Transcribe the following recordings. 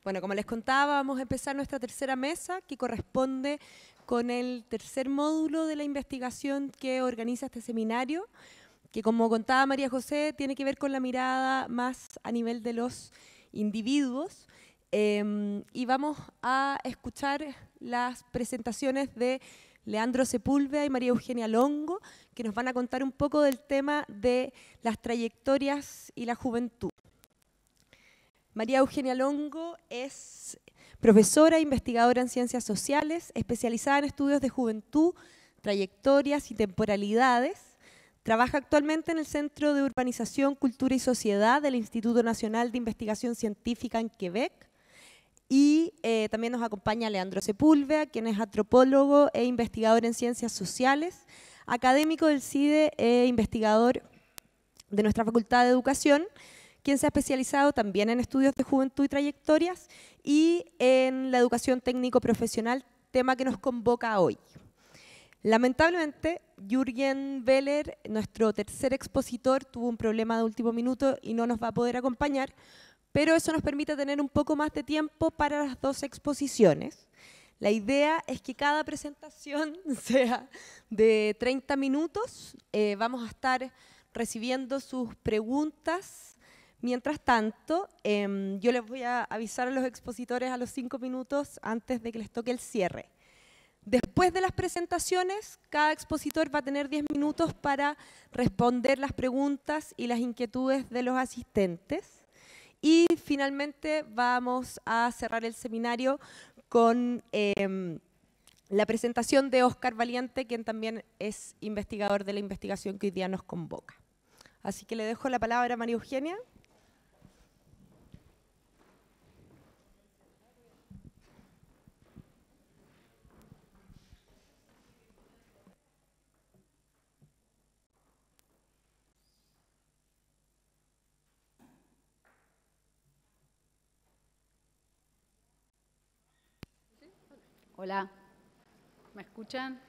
Bueno, como les contaba, vamos a empezar nuestra tercera mesa, que corresponde con el tercer módulo de la investigación que organiza este seminario, que como contaba María José, tiene que ver con la mirada más a nivel de los individuos. Y vamos a escuchar las presentaciones de Leandro Sepúlveda y María Eugenia Longo, que nos van a contar un poco del tema de las trayectorias y la juventud. María Eugenia Longo es profesora e investigadora en ciencias sociales, especializada en estudios de juventud, trayectorias y temporalidades. Trabaja actualmente en el Centro de Urbanización, Cultura y Sociedad del Instituto Nacional de Investigación Científica en Quebec. Y también nos acompaña Leandro Sepúlveda, quien es antropólogo e investigador en ciencias sociales, académico del CIDE e investigador de nuestra Facultad de Educación, quien se ha especializado también en estudios de juventud y trayectorias y en la educación técnico-profesional, tema que nos convoca hoy. Lamentablemente, Jürgen Beller, nuestro tercer expositor, tuvo un problema de último minuto y no nos va a poder acompañar, pero eso nos permite tener un poco más de tiempo para las dos exposiciones. La idea es que cada presentación sea de 30 minutos. Vamos a estar recibiendo sus preguntas. Mientras tanto, yo les voy a avisar a los expositores a los 5 minutos antes de que les toque el cierre. Después de las presentaciones, cada expositor va a tener 10 minutos para responder las preguntas y las inquietudes de los asistentes. Y finalmente vamos a cerrar el seminario con la presentación de Óscar Valiente, quien también es investigador de la investigación que hoy día nos convoca. Así que le dejo la palabra a María Eugenia. Hola, ¿me escuchan?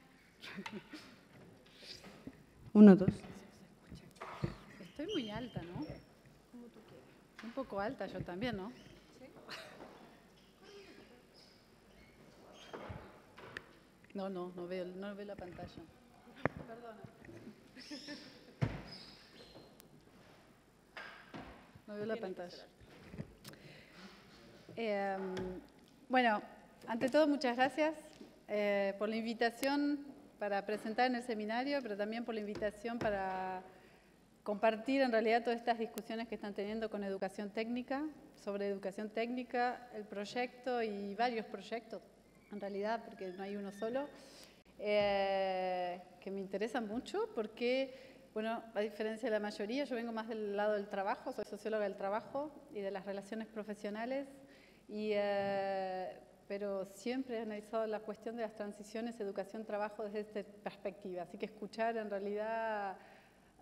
1, 2. Estoy muy alta, ¿no? Como tú quieras. Un poco alta yo también, ¿no? ¿Sí? No veo la pantalla. Perdona. No veo la pantalla. Bueno, ante todo, muchas gracias por la invitación para presentar en el seminario, pero también por la invitación para compartir en realidad todas estas discusiones que están teniendo con educación técnica, sobre educación técnica, el proyecto y varios proyectos, en realidad, porque no hay uno solo, que me interesan mucho porque, bueno, a diferencia de la mayoría, yo vengo más del lado del trabajo, soy socióloga del trabajo y de las relaciones profesionales, pero siempre he analizado la cuestión de las transiciones educación-trabajo desde esta perspectiva, así que escuchar en realidad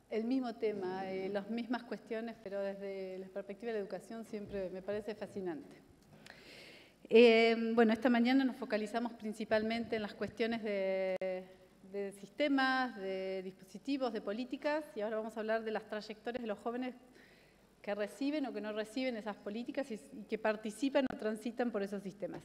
el mismo tema, las mismas cuestiones, pero desde la perspectiva de la educación siempre me parece fascinante. Bueno, esta mañana nos focalizamos principalmente en las cuestiones de sistemas, de dispositivos, de políticas, y ahora vamos a hablar de las trayectorias de los jóvenes que reciben o que no reciben esas políticas y que participan o transitan por esos sistemas.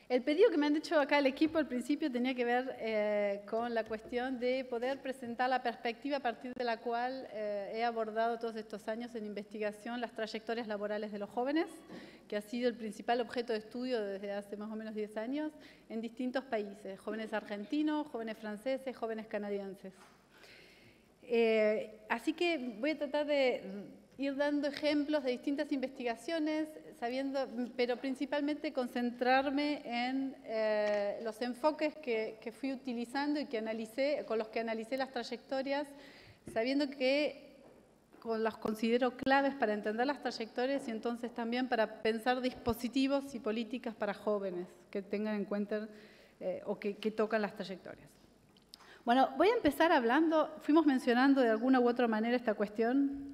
El pedido que me han hecho acá el equipo al principio tenía que ver con la cuestión de poder presentar la perspectiva a partir de la cual he abordado todos estos años en investigación las trayectorias laborales de los jóvenes, que ha sido el principal objeto de estudio desde hace más o menos 10 años en distintos países, jóvenes argentinos, jóvenes franceses, jóvenes canadienses. Así que voy a tratar de ir dando ejemplos de distintas investigaciones, pero principalmente concentrarme en los enfoques que fui utilizando y con los que analicé las trayectorias, sabiendo que los considero claves para entender las trayectorias y entonces también para pensar dispositivos y políticas para jóvenes que tengan en cuenta o que tocan las trayectorias. Bueno, voy a empezar fuimos mencionando de alguna u otra manera esta cuestión.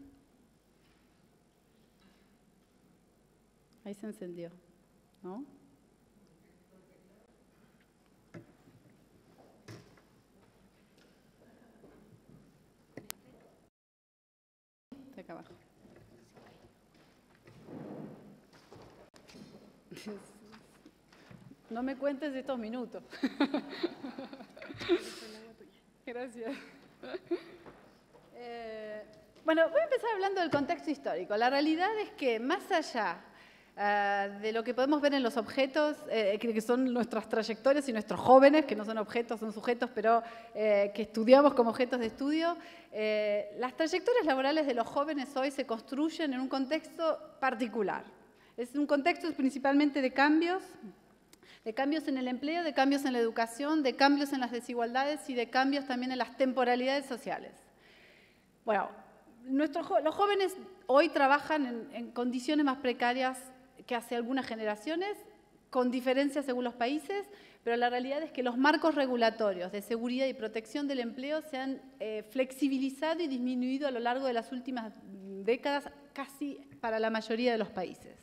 Ahí se encendió, ¿no? Está acá abajo. No me cuentes estos minutos. Gracias. Bueno, voy a empezar hablando del contexto histórico. La realidad es que más allá de lo que podemos ver en los objetos, que son nuestras trayectorias y nuestros jóvenes, que no son objetos, son sujetos, pero que estudiamos como objetos de estudio, las trayectorias laborales de los jóvenes hoy se construyen en un contexto particular. Es un contexto principalmente de cambios en el empleo, de cambios en la educación, de cambios en las desigualdades y de cambios también en las temporalidades sociales. Bueno, los jóvenes hoy trabajan en condiciones más precarias que hace algunas generaciones, con diferencias según los países, pero la realidad es que los marcos regulatorios de seguridad y protección del empleo se han flexibilizado y disminuido a lo largo de las últimas décadas, casi para la mayoría de los países.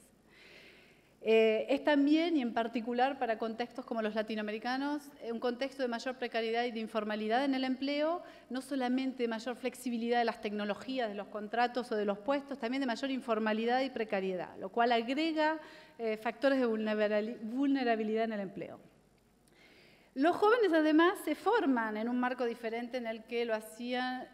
Es también, y en particular para contextos como los latinoamericanos, un contexto de mayor precariedad y de informalidad en el empleo, no solamente de mayor flexibilidad de las tecnologías, de los contratos o de los puestos, también de mayor informalidad y precariedad, lo cual agrega factores de vulnerabilidad en el empleo. Los jóvenes además se forman en un marco diferente en el que lo hacían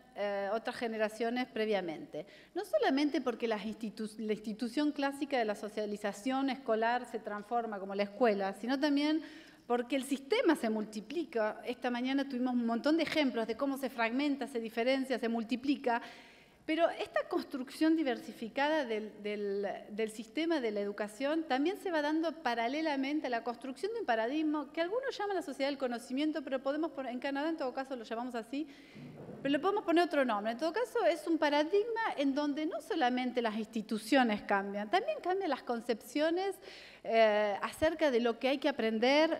otras generaciones previamente. No solamente porque la institución clásica de la socialización escolar se transforma como la escuela, sino también porque el sistema se multiplica. Esta mañana tuvimos un montón de ejemplos de cómo se fragmenta, se diferencia, se multiplica. Pero esta construcción diversificada del sistema de la educación también se va dando paralelamente a la construcción de un paradigma que algunos llaman la sociedad del conocimiento, pero podemos poner, en Canadá en todo caso lo llamamos así, pero le podemos poner otro nombre. En todo caso es un paradigma en donde no solamente las instituciones cambian, también cambian las concepciones acerca de lo que hay que aprender,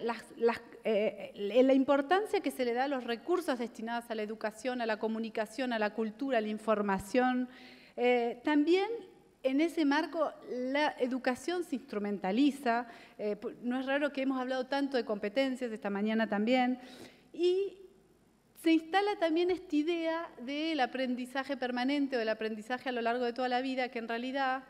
la importancia que se le da a los recursos destinados a la educación, a la comunicación, a la cultura, a la información. También en ese marco la educación se instrumentaliza, no es raro que hemos hablado tanto de competencias esta mañana también, y se instala también esta idea del aprendizaje permanente o del aprendizaje a lo largo de toda la vida, que en realidad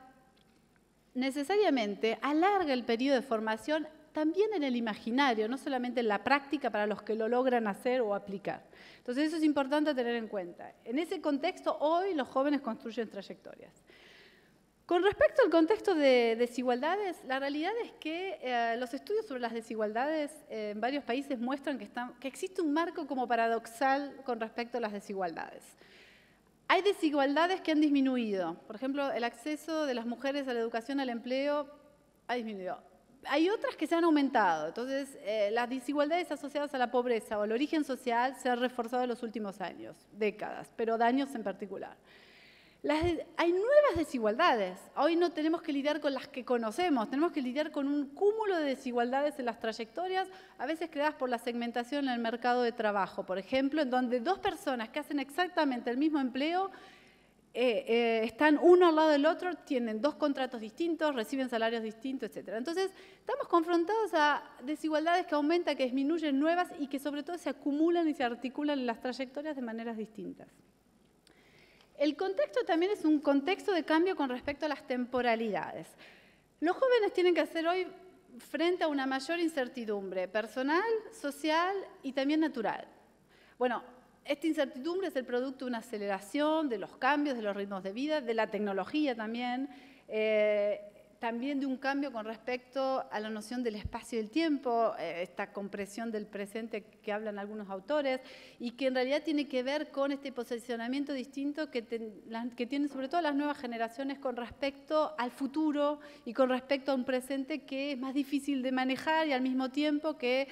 necesariamente alarga el periodo de formación también en el imaginario, no solamente en la práctica para los que lo logran hacer o aplicar. Entonces eso es importante tener en cuenta. En ese contexto, hoy los jóvenes construyen trayectorias. Con respecto al contexto de desigualdades, la realidad es que los estudios sobre las desigualdades en varios países muestran que existe un marco como paradoxal con respecto a las desigualdades. Hay desigualdades que han disminuido. Por ejemplo, el acceso de las mujeres a la educación, al empleo, ha disminuido. Hay otras que se han aumentado. Entonces, las desigualdades asociadas a la pobreza o al origen social se han reforzado en los últimos años, décadas, pero daños en particular. Hay nuevas desigualdades. Hoy no tenemos que lidiar con las que conocemos, tenemos que lidiar con un cúmulo de desigualdades en las trayectorias, a veces creadas por la segmentación en el mercado de trabajo, por ejemplo, en donde dos personas que hacen exactamente el mismo empleo están uno al lado del otro, tienen dos contratos distintos, reciben salarios distintos, etc. Entonces, estamos confrontados a desigualdades que aumentan, que disminuyen, nuevas y que sobre todo se acumulan y se articulan en las trayectorias de maneras distintas. El contexto también es un contexto de cambio con respecto a las temporalidades. Los jóvenes tienen que hacer hoy frente a una mayor incertidumbre personal, social y también natural. Bueno, esta incertidumbre es el producto de una aceleración de los cambios, de los ritmos de vida, de la tecnología también, también de un cambio con respecto a la noción del espacio y el tiempo, esta compresión del presente que hablan algunos autores, y que en realidad tiene que ver con este posicionamiento distinto que tienen sobre todo las nuevas generaciones con respecto al futuro y con respecto a un presente que es más difícil de manejar y al mismo tiempo que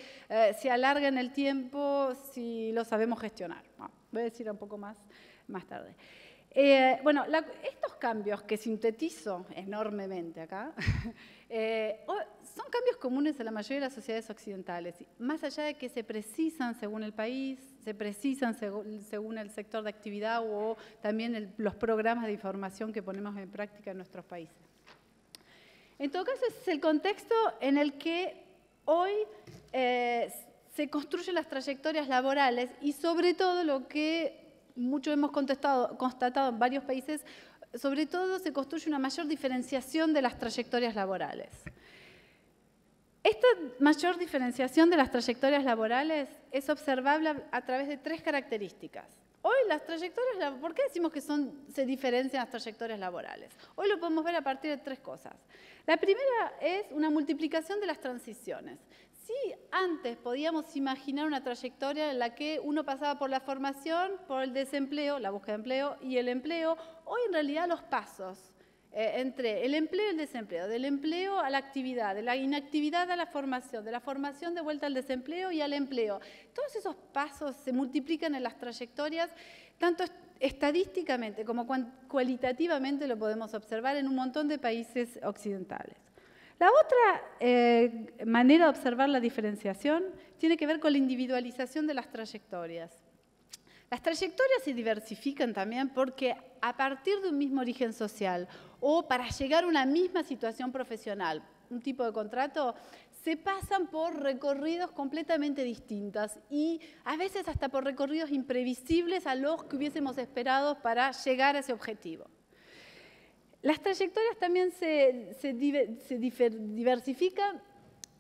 se alarga en el tiempo si lo sabemos gestionar. Bueno, voy a decir un poco más tarde. Bueno, estos cambios que sintetizo enormemente acá, son cambios comunes a la mayoría de las sociedades occidentales, más allá de que se precisan según el país, se precisan según el sector de actividad o también los programas de información que ponemos en práctica en nuestros países. En todo caso, ese es el contexto en el que hoy se construyen las trayectorias laborales y sobre todo lo que mucho hemos constatado en varios países, sobre todo se construye una mayor diferenciación de las trayectorias laborales. Esta mayor diferenciación de las trayectorias laborales es observable a través de 3 características. Hoy las trayectorias, ¿por qué decimos que se diferencian las trayectorias laborales? Hoy lo podemos ver a partir de 3 cosas. La primera es una multiplicación de las transiciones. Si antes podíamos imaginar una trayectoria en la que uno pasaba por la formación, por el desempleo, la búsqueda de empleo y el empleo, hoy en realidad los pasos entre el empleo y el desempleo, del empleo a la actividad, de la inactividad a la formación, de la formación de vuelta al desempleo y al empleo. Todos esos pasos se multiplican en las trayectorias, tanto estadísticamente como cualitativamente lo podemos observar en un montón de países occidentales. La otra manera de observar la diferenciación tiene que ver con la individualización de las trayectorias. Las trayectorias se diversifican también porque a partir de un mismo origen social o para llegar a una misma situación profesional, un tipo de contrato, se pasan por recorridos completamente distintos y a veces hasta por recorridos imprevisibles a los que hubiésemos esperado para llegar a ese objetivo. Las trayectorias también se diversifican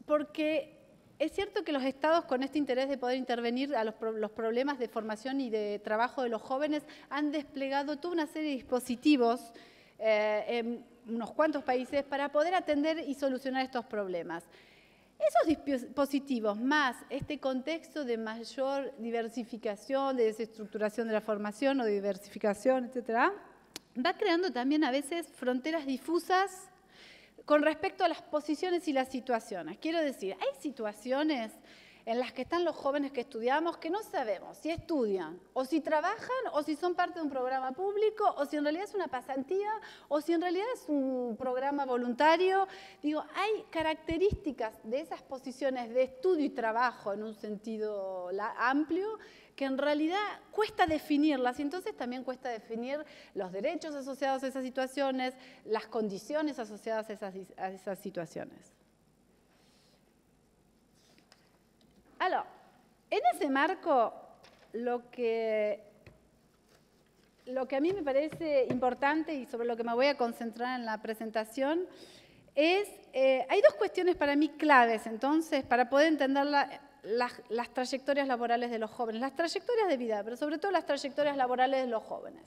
porque es cierto que los estados, con este interés de poder intervenir a los problemas de formación y de trabajo de los jóvenes, han desplegado toda una serie de dispositivos en unos cuantos países para poder atender y solucionar estos problemas. Esos dispositivos, más este contexto de mayor diversificación, de desestructuración de la formación o de diversificación, etcétera, va creando también a veces fronteras difusas con respecto a las posiciones y las situaciones. Quiero decir, hay situaciones en las que están los jóvenes que estudiamos que no sabemos si estudian, o si trabajan, o si son parte de un programa público, o si en realidad es una pasantía, o si en realidad es un programa voluntario. Digo, hay características de esas posiciones de estudio y trabajo en un sentido amplio que en realidad cuesta definirlas y entonces también cuesta definir los derechos asociados a esas situaciones, las condiciones asociadas a esas situaciones. Alors, en ese marco, lo que a mí me parece importante y sobre lo que me voy a concentrar en la presentación es, hay 2 cuestiones para mí claves, entonces, para poder entender las trayectorias laborales de los jóvenes, las trayectorias de vida, pero sobre todo las trayectorias laborales de los jóvenes.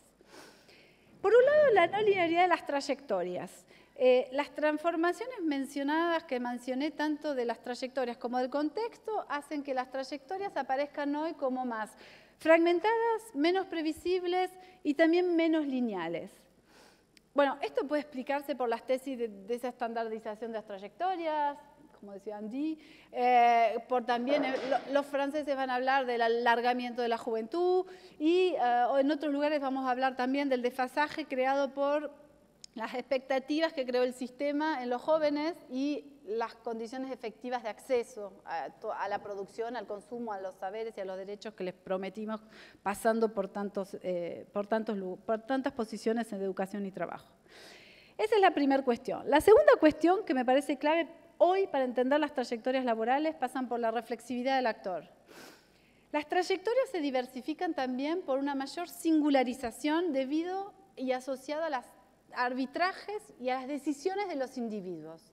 Por un lado, la no linealidad de las trayectorias. Las transformaciones mencionadas, que mencioné tanto de las trayectorias como del contexto, hacen que las trayectorias aparezcan hoy como más fragmentadas, menos previsibles y también menos lineales. Bueno, esto puede explicarse por las tesis de esa estandarización de las trayectorias, como decía Andy, por también los franceses van a hablar del alargamiento de la juventud y en otros lugares vamos a hablar también del desfasaje creado por las expectativas que creó el sistema en los jóvenes y las condiciones efectivas de acceso a la producción, al consumo, a los saberes y a los derechos que les prometimos pasando por tantas posiciones en educación y trabajo. Esa es la primera cuestión. La segunda cuestión que me parece clave hoy para entender las trayectorias laborales pasan por la reflexividad del actor. Las trayectorias se diversifican también por una mayor singularización debido y asociada a los arbitrajes y a las decisiones de los individuos.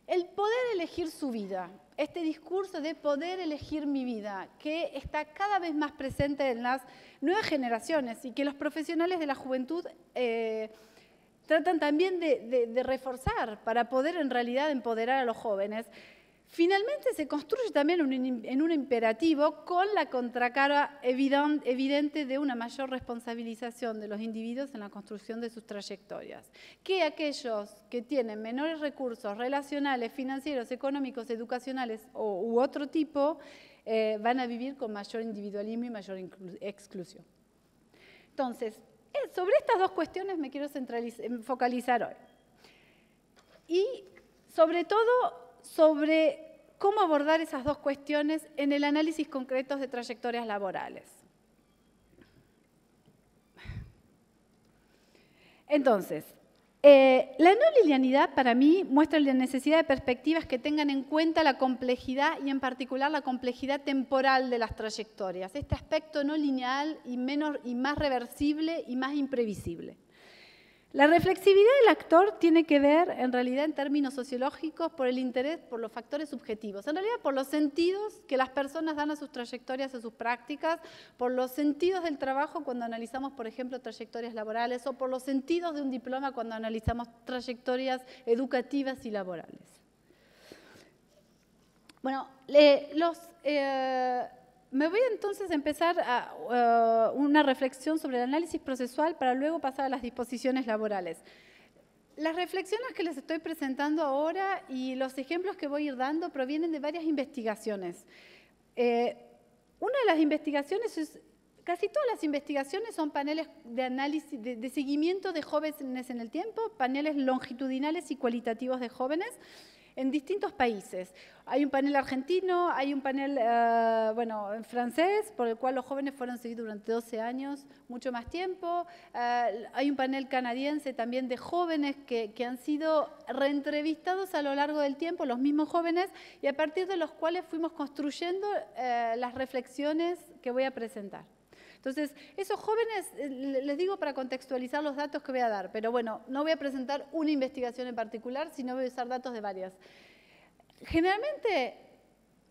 El poder elegir su vida, este discurso de poder elegir mi vida, que está cada vez más presente en las nuevas generaciones y que los profesionales de la juventud tratan también de reforzar para poder en realidad empoderar a los jóvenes, finalmente se construye también en un imperativo con la contracara evidente de una mayor responsabilización de los individuos en la construcción de sus trayectorias. Que aquellos que tienen menores recursos relacionales, financieros, económicos, educacionales u otro tipo, van a vivir con mayor individualismo y mayor exclusión. Entonces, sobre estas 2 cuestiones me quiero focalizar hoy. Y sobre todo sobre cómo abordar esas 2 cuestiones en el análisis concreto de trayectorias laborales. Entonces, la no linealidad para mí muestra la necesidad de perspectivas que tengan en cuenta la complejidad y en particular la complejidad temporal de las trayectorias, este aspecto no lineal y más reversible y más imprevisible. La reflexividad del actor tiene que ver, en realidad, en términos sociológicos, por el interés, por los factores subjetivos. En realidad, por los sentidos que las personas dan a sus trayectorias, a sus prácticas, por los sentidos del trabajo cuando analizamos, por ejemplo, trayectorias laborales, o por los sentidos de un diploma cuando analizamos trayectorias educativas y laborales. Bueno, me voy entonces a empezar una reflexión sobre el análisis procesual para luego pasar a las disposiciones laborales. Las reflexiones que les estoy presentando ahora y los ejemplos que voy a ir dando provienen de varias investigaciones. Una de las investigaciones casi todas las investigaciones son paneles de análisis, de seguimiento de jóvenes en el tiempo, paneles longitudinales y cualitativos de jóvenes, en distintos países. Hay un panel argentino, hay un panel en francés, por el cual los jóvenes fueron seguidos durante 12 años, mucho más tiempo. Hay un panel canadiense también de jóvenes que han sido reentrevistados a lo largo del tiempo, los mismos jóvenes, y a partir de los cuales fuimos construyendo las reflexiones que voy a presentar. Entonces, esos jóvenes, les digo para contextualizar los datos que voy a dar, pero bueno, no voy a presentar una investigación en particular, sino voy a usar datos de varias. Generalmente,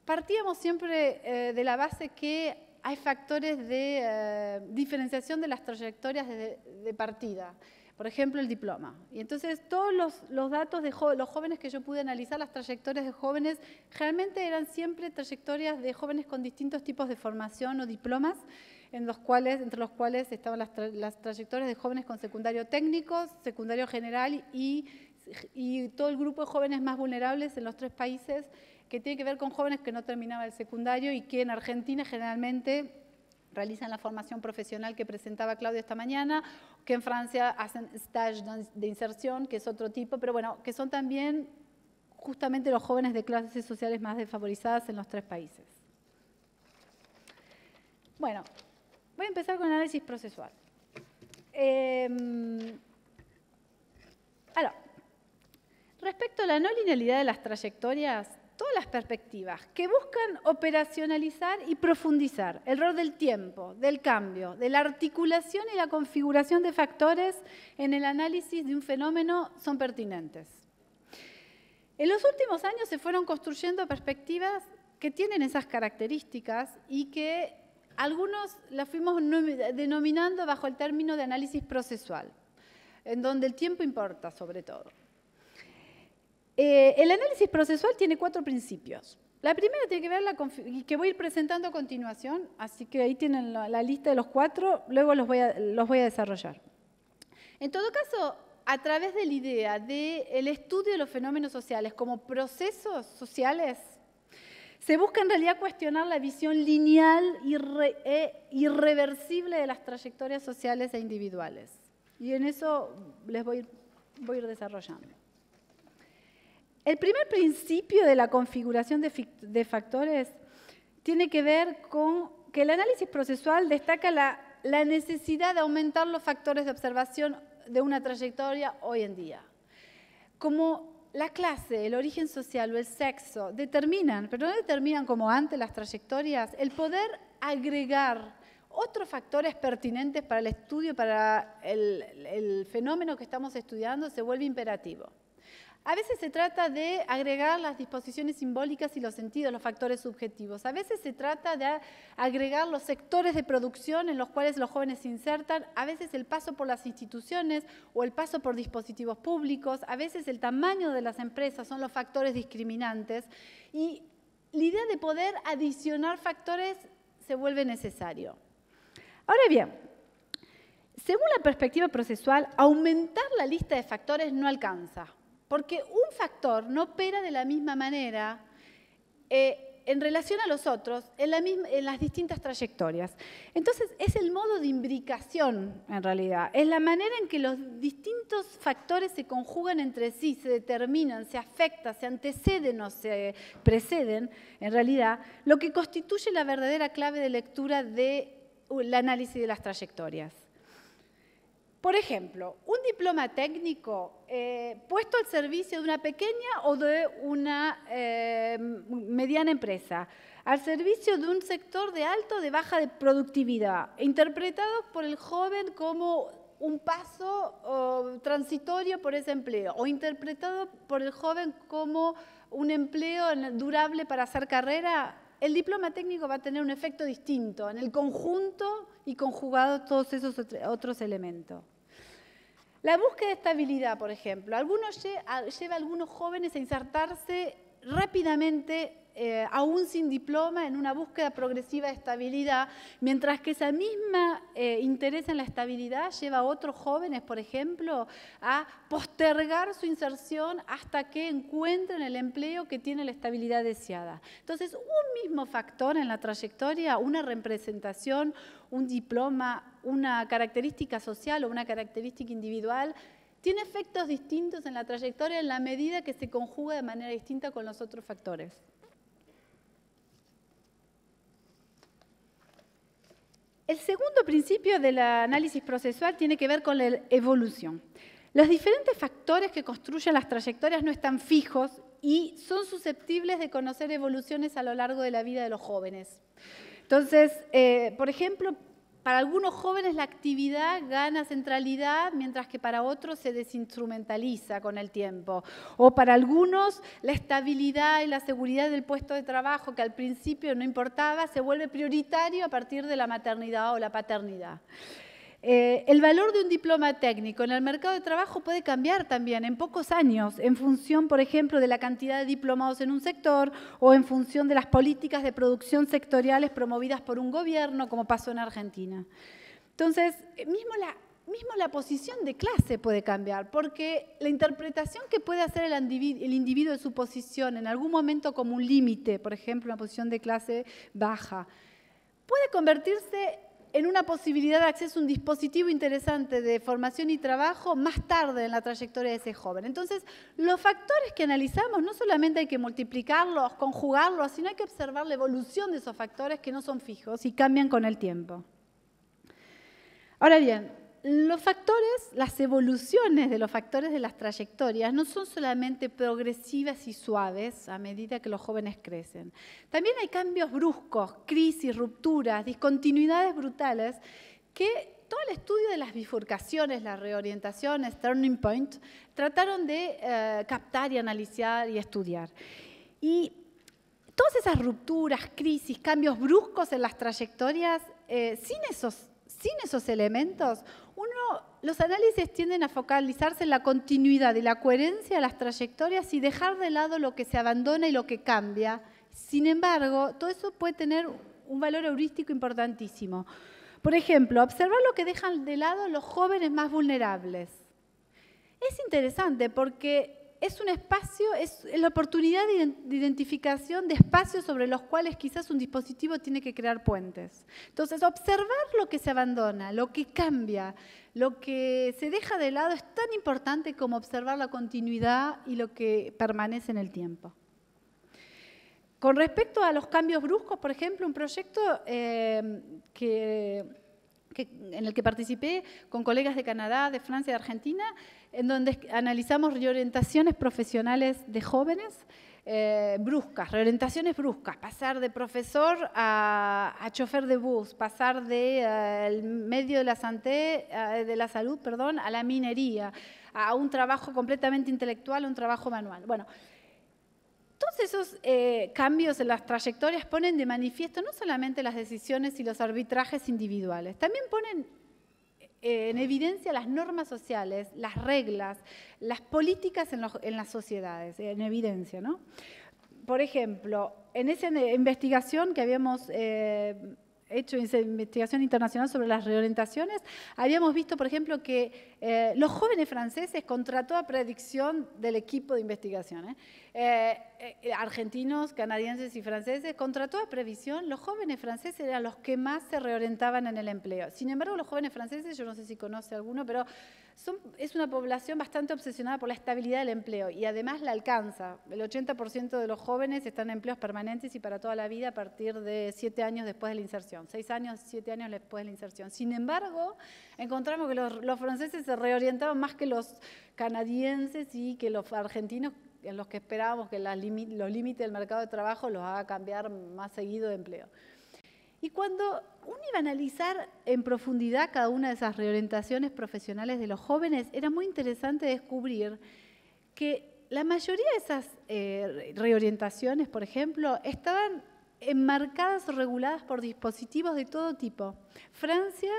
partíamos siempre de la base que hay factores de diferenciación de las trayectorias de partida. Por ejemplo, el diploma. Y entonces, todos los datos de los jóvenes que yo pude analizar, las trayectorias de jóvenes, realmente eran siempre trayectorias de jóvenes con distintos tipos de formación o diplomas, entre los cuales estaban las trayectorias de jóvenes con secundario técnico, secundario general y todo el grupo de jóvenes más vulnerables en los 3 países, que tiene que ver con jóvenes que no terminaban el secundario y que en Argentina generalmente realizan la formación profesional que presentaba Claudia esta mañana, que en Francia hacen stage de inserción, que es otro tipo, pero bueno, que son también justamente los jóvenes de clases sociales más desfavorizadas en los 3 países. Bueno, voy a empezar con el análisis procesual. Respecto a la no linealidad de las trayectorias, todas las perspectivas que buscan operacionalizar y profundizar el rol del tiempo, del cambio, de la articulación y la configuración de factores en el análisis de un fenómeno son pertinentes. En los últimos años se fueron construyendo perspectivas que tienen esas características y que algunos las fuimos denominando bajo el término de análisis procesual, en donde el tiempo importa sobre todo. El análisis procesual tiene 4 principios. La primera tiene que ver y que voy a ir presentando a continuación, así que ahí tienen la lista de los 4, luego los voy a desarrollar. En todo caso, a través de la idea del estudio de los fenómenos sociales como procesos sociales, se busca en realidad cuestionar la visión lineal e irreversible de las trayectorias sociales e individuales. Y en eso les voy a ir desarrollando. El primer principio de la configuración de factores tiene que ver con que el análisis procesual destaca la necesidad de aumentar los factores de observación de una trayectoria hoy en día. Como la clase, el origen social o el sexo determinan, pero no determinan como antes las trayectorias, el poder agregar otros factores pertinentes para el estudio, para el fenómeno que estamos estudiando, se vuelve imperativo. A veces se trata de agregar las disposiciones simbólicas y los sentidos, los factores subjetivos. A veces se trata de agregar los sectores de producción en los cuales los jóvenes se insertan. A veces el paso por las instituciones o el paso por dispositivos públicos. A veces el tamaño de las empresas son los factores discriminantes. Y la idea de poder adicionar factores se vuelve necesario. Ahora bien, según la perspectiva procesual, aumentar la lista de factores no alcanza. Porque un factor no opera de la misma manera en relación a los otros en las distintas trayectorias. Entonces, es el modo de imbricación, en realidad. Es la manera en que los distintos factores se conjugan entre sí, se determinan, se afectan, se anteceden o se preceden, en realidad, lo que constituye la verdadera clave de lectura del análisis de las trayectorias. Por ejemplo, un diploma técnico puesto al servicio de una pequeña o de una mediana empresa, al servicio de un sector de alta o de baja productividad, interpretado por el joven como un paso transitorio por ese empleo o interpretado por el joven como un empleo durable para hacer carrera, el diploma técnico va a tener un efecto distinto en el conjunto y conjugado todos esos otros elementos. La búsqueda de estabilidad, por ejemplo, lleva a algunos jóvenes a insertarse rápidamente, aún sin diploma, en una búsqueda progresiva de estabilidad, mientras que esa misma interés en la estabilidad lleva a otros jóvenes, por ejemplo, a postergar su inserción hasta que encuentren el empleo que tiene la estabilidad deseada. Entonces, un mismo factor en la trayectoria, una representación, un diploma, una característica social o una característica individual, tiene efectos distintos en la trayectoria en la medida que se conjuga de manera distinta con los otros factores. El segundo principio del análisis procesual tiene que ver con la evolución. Los diferentes factores que construyen las trayectorias no están fijos y son susceptibles de conocer evoluciones a lo largo de la vida de los jóvenes. Entonces, por ejemplo, para algunos jóvenes la actividad gana centralidad, mientras que para otros se desinstrumentaliza con el tiempo. O para algunos la estabilidad y la seguridad del puesto de trabajo, que al principio no importaba, se vuelve prioritario a partir de la maternidad o la paternidad. El valor de un diploma técnico en el mercado de trabajo puede cambiar también en pocos años, en función, por ejemplo, de la cantidad de diplomados en un sector o en función de las políticas de producción sectoriales promovidas por un gobierno, como pasó en Argentina. Entonces, mismo la posición de clase puede cambiar, porque la interpretación que puede hacer el individuo de su posición en algún momento como un límite, por ejemplo, una posición de clase baja, puede convertirse en una posibilidad de acceso a un dispositivo interesante de formación y trabajo más tarde en la trayectoria de ese joven. Entonces, los factores que analizamos no solamente hay que multiplicarlos, conjugarlos, sino hay que observar la evolución de esos factores que no son fijos y cambian con el tiempo. Ahora bien, los factores, las evoluciones de los factores de las trayectorias no son solamente progresivas y suaves a medida que los jóvenes crecen. También hay cambios bruscos, crisis, rupturas, discontinuidades brutales que todo el estudio de las bifurcaciones, las reorientaciones, turning point, trataron de captar y analizar y estudiar. Y todas esas rupturas, crisis, cambios bruscos en las trayectorias, sin esos elementos, los análisis tienden a focalizarse en la continuidad y la coherencia de las trayectorias y dejar de lado lo que se abandona y lo que cambia. Sin embargo, todo eso puede tener un valor heurístico importantísimo. Por ejemplo, observar lo que dejan de lado los jóvenes más vulnerables. Es interesante porque es un espacio, es la oportunidad de identificación de espacios sobre los cuales quizás un dispositivo tiene que crear puentes. Entonces, observar lo que se abandona, lo que cambia, lo que se deja de lado es tan importante como observar la continuidad y lo que permanece en el tiempo. Con respecto a los cambios bruscos, por ejemplo, un proyecto en el que participé con colegas de Canadá, de Francia y de Argentina, en donde analizamos reorientaciones profesionales de jóvenes reorientaciones bruscas, pasar de profesor a chofer de bus, pasar del medio de la salud, a la minería, a un trabajo completamente intelectual, a un trabajo manual. Bueno, todos esos cambios en las trayectorias ponen de manifiesto no solamente las decisiones y los arbitrajes individuales, también ponen en evidencia las normas sociales, las reglas, las políticas en las sociedades, en evidencia, ¿no? Por ejemplo, en esa investigación que habíamos hecho, esa investigación internacional sobre las reorientaciones, habíamos visto, por ejemplo, que los jóvenes franceses, contra toda predicción del equipo de investigación, argentinos, canadienses y franceses, contra toda previsión, los jóvenes franceses eran los que más se reorientaban en el empleo. Sin embargo, los jóvenes franceses, yo no sé si conoce alguno, pero es una población bastante obsesionada por la estabilidad del empleo y además la alcanza. El 80% de los jóvenes están en empleos permanentes y para toda la vida a partir de 7 años después de la inserción. 6 años, 7 años después de la inserción. Sin embargo, encontramos que los franceses se reorientaban más que los canadienses y que los argentinos, en los que esperábamos que los límites del mercado de trabajo los haga cambiar más seguido de empleo. Y cuando uno iba a analizar en profundidad cada una de esas reorientaciones profesionales de los jóvenes, era muy interesante descubrir que la mayoría de esas reorientaciones, por ejemplo, estaban enmarcadas o reguladas por dispositivos de todo tipo. Francia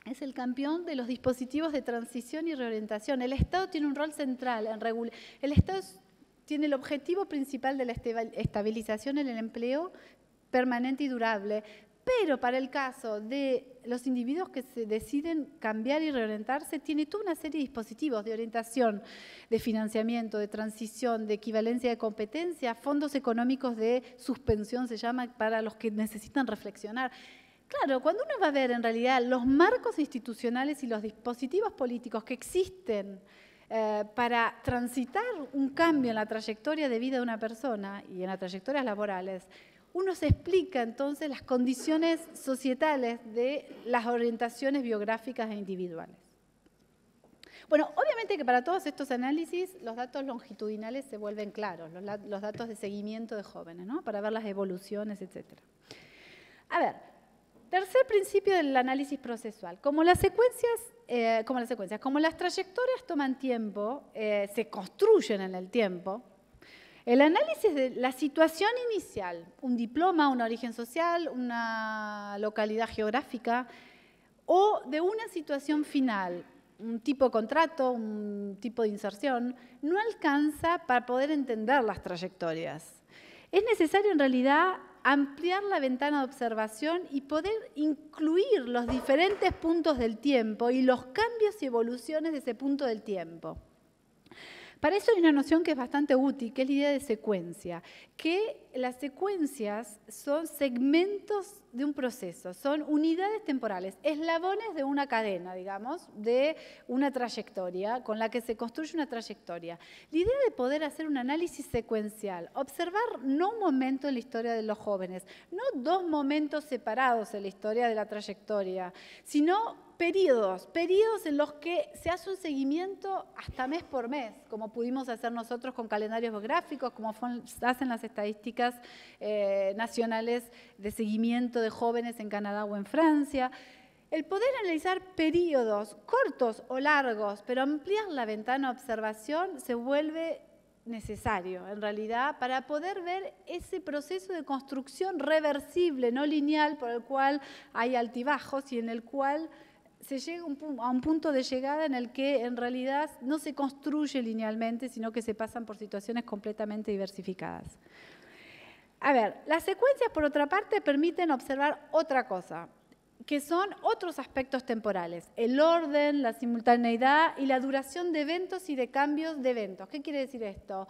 es el campeón de los dispositivos de transición y reorientación. El Estado tiene un rol central en regular. El Estado tiene el objetivo principal de la estabilización en el empleo permanente y durable, pero para el caso de los individuos que se deciden cambiar y reorientarse, tiene toda una serie de dispositivos de orientación, de financiamiento, de transición, de equivalencia de competencia, fondos económicos de suspensión, se llama, para los que necesitan reflexionar. Claro, cuando uno va a ver en realidad los marcos institucionales y los dispositivos políticos que existen para transitar un cambio en la trayectoria de vida de una persona y en las trayectorias laborales, uno se explica entonces las condiciones societales de las orientaciones biográficas e individuales. Bueno, obviamente que para todos estos análisis los datos longitudinales se vuelven claros, los datos de seguimiento de jóvenes, ¿no? Para ver las evoluciones, etc. A ver, tercer principio del análisis procesual. Como las trayectorias toman tiempo, se construyen en el tiempo, el análisis de la situación inicial, un diploma, un origen social, una localidad geográfica, o de una situación final, un tipo de contrato, un tipo de inserción, no alcanza para poder entender las trayectorias. Es necesario en realidad ampliar la ventana de observación y poder incluir los diferentes puntos del tiempo y los cambios y evoluciones de ese punto del tiempo. Para eso hay una noción que es bastante útil, que es la idea de secuencia, que las secuencias son segmentos de un proceso, son unidades temporales, eslabones de una cadena, digamos, de una trayectoria, con la que se construye una trayectoria. La idea de poder hacer un análisis secuencial, observar no un momento en la historia de los jóvenes, no dos momentos separados en la historia de la trayectoria, sino periodos en los que se hace un seguimiento hasta mes por mes, como pudimos hacer nosotros con calendarios gráficos, como hacen las estadísticas nacionales de seguimiento de jóvenes en Canadá o en Francia. El poder analizar periodos cortos o largos, pero ampliar la ventana de observación se vuelve necesario, en realidad, para poder ver ese proceso de construcción reversible, no lineal, por el cual hay altibajos y en el cual se llega a un punto de llegada en el que en realidad no se construye linealmente, sino que se pasan por situaciones completamente diversificadas. A ver, las secuencias, por otra parte, permiten observar otra cosa, que son otros aspectos temporales, el orden, la simultaneidad y la duración de eventos y de cambios de eventos. ¿Qué quiere decir esto?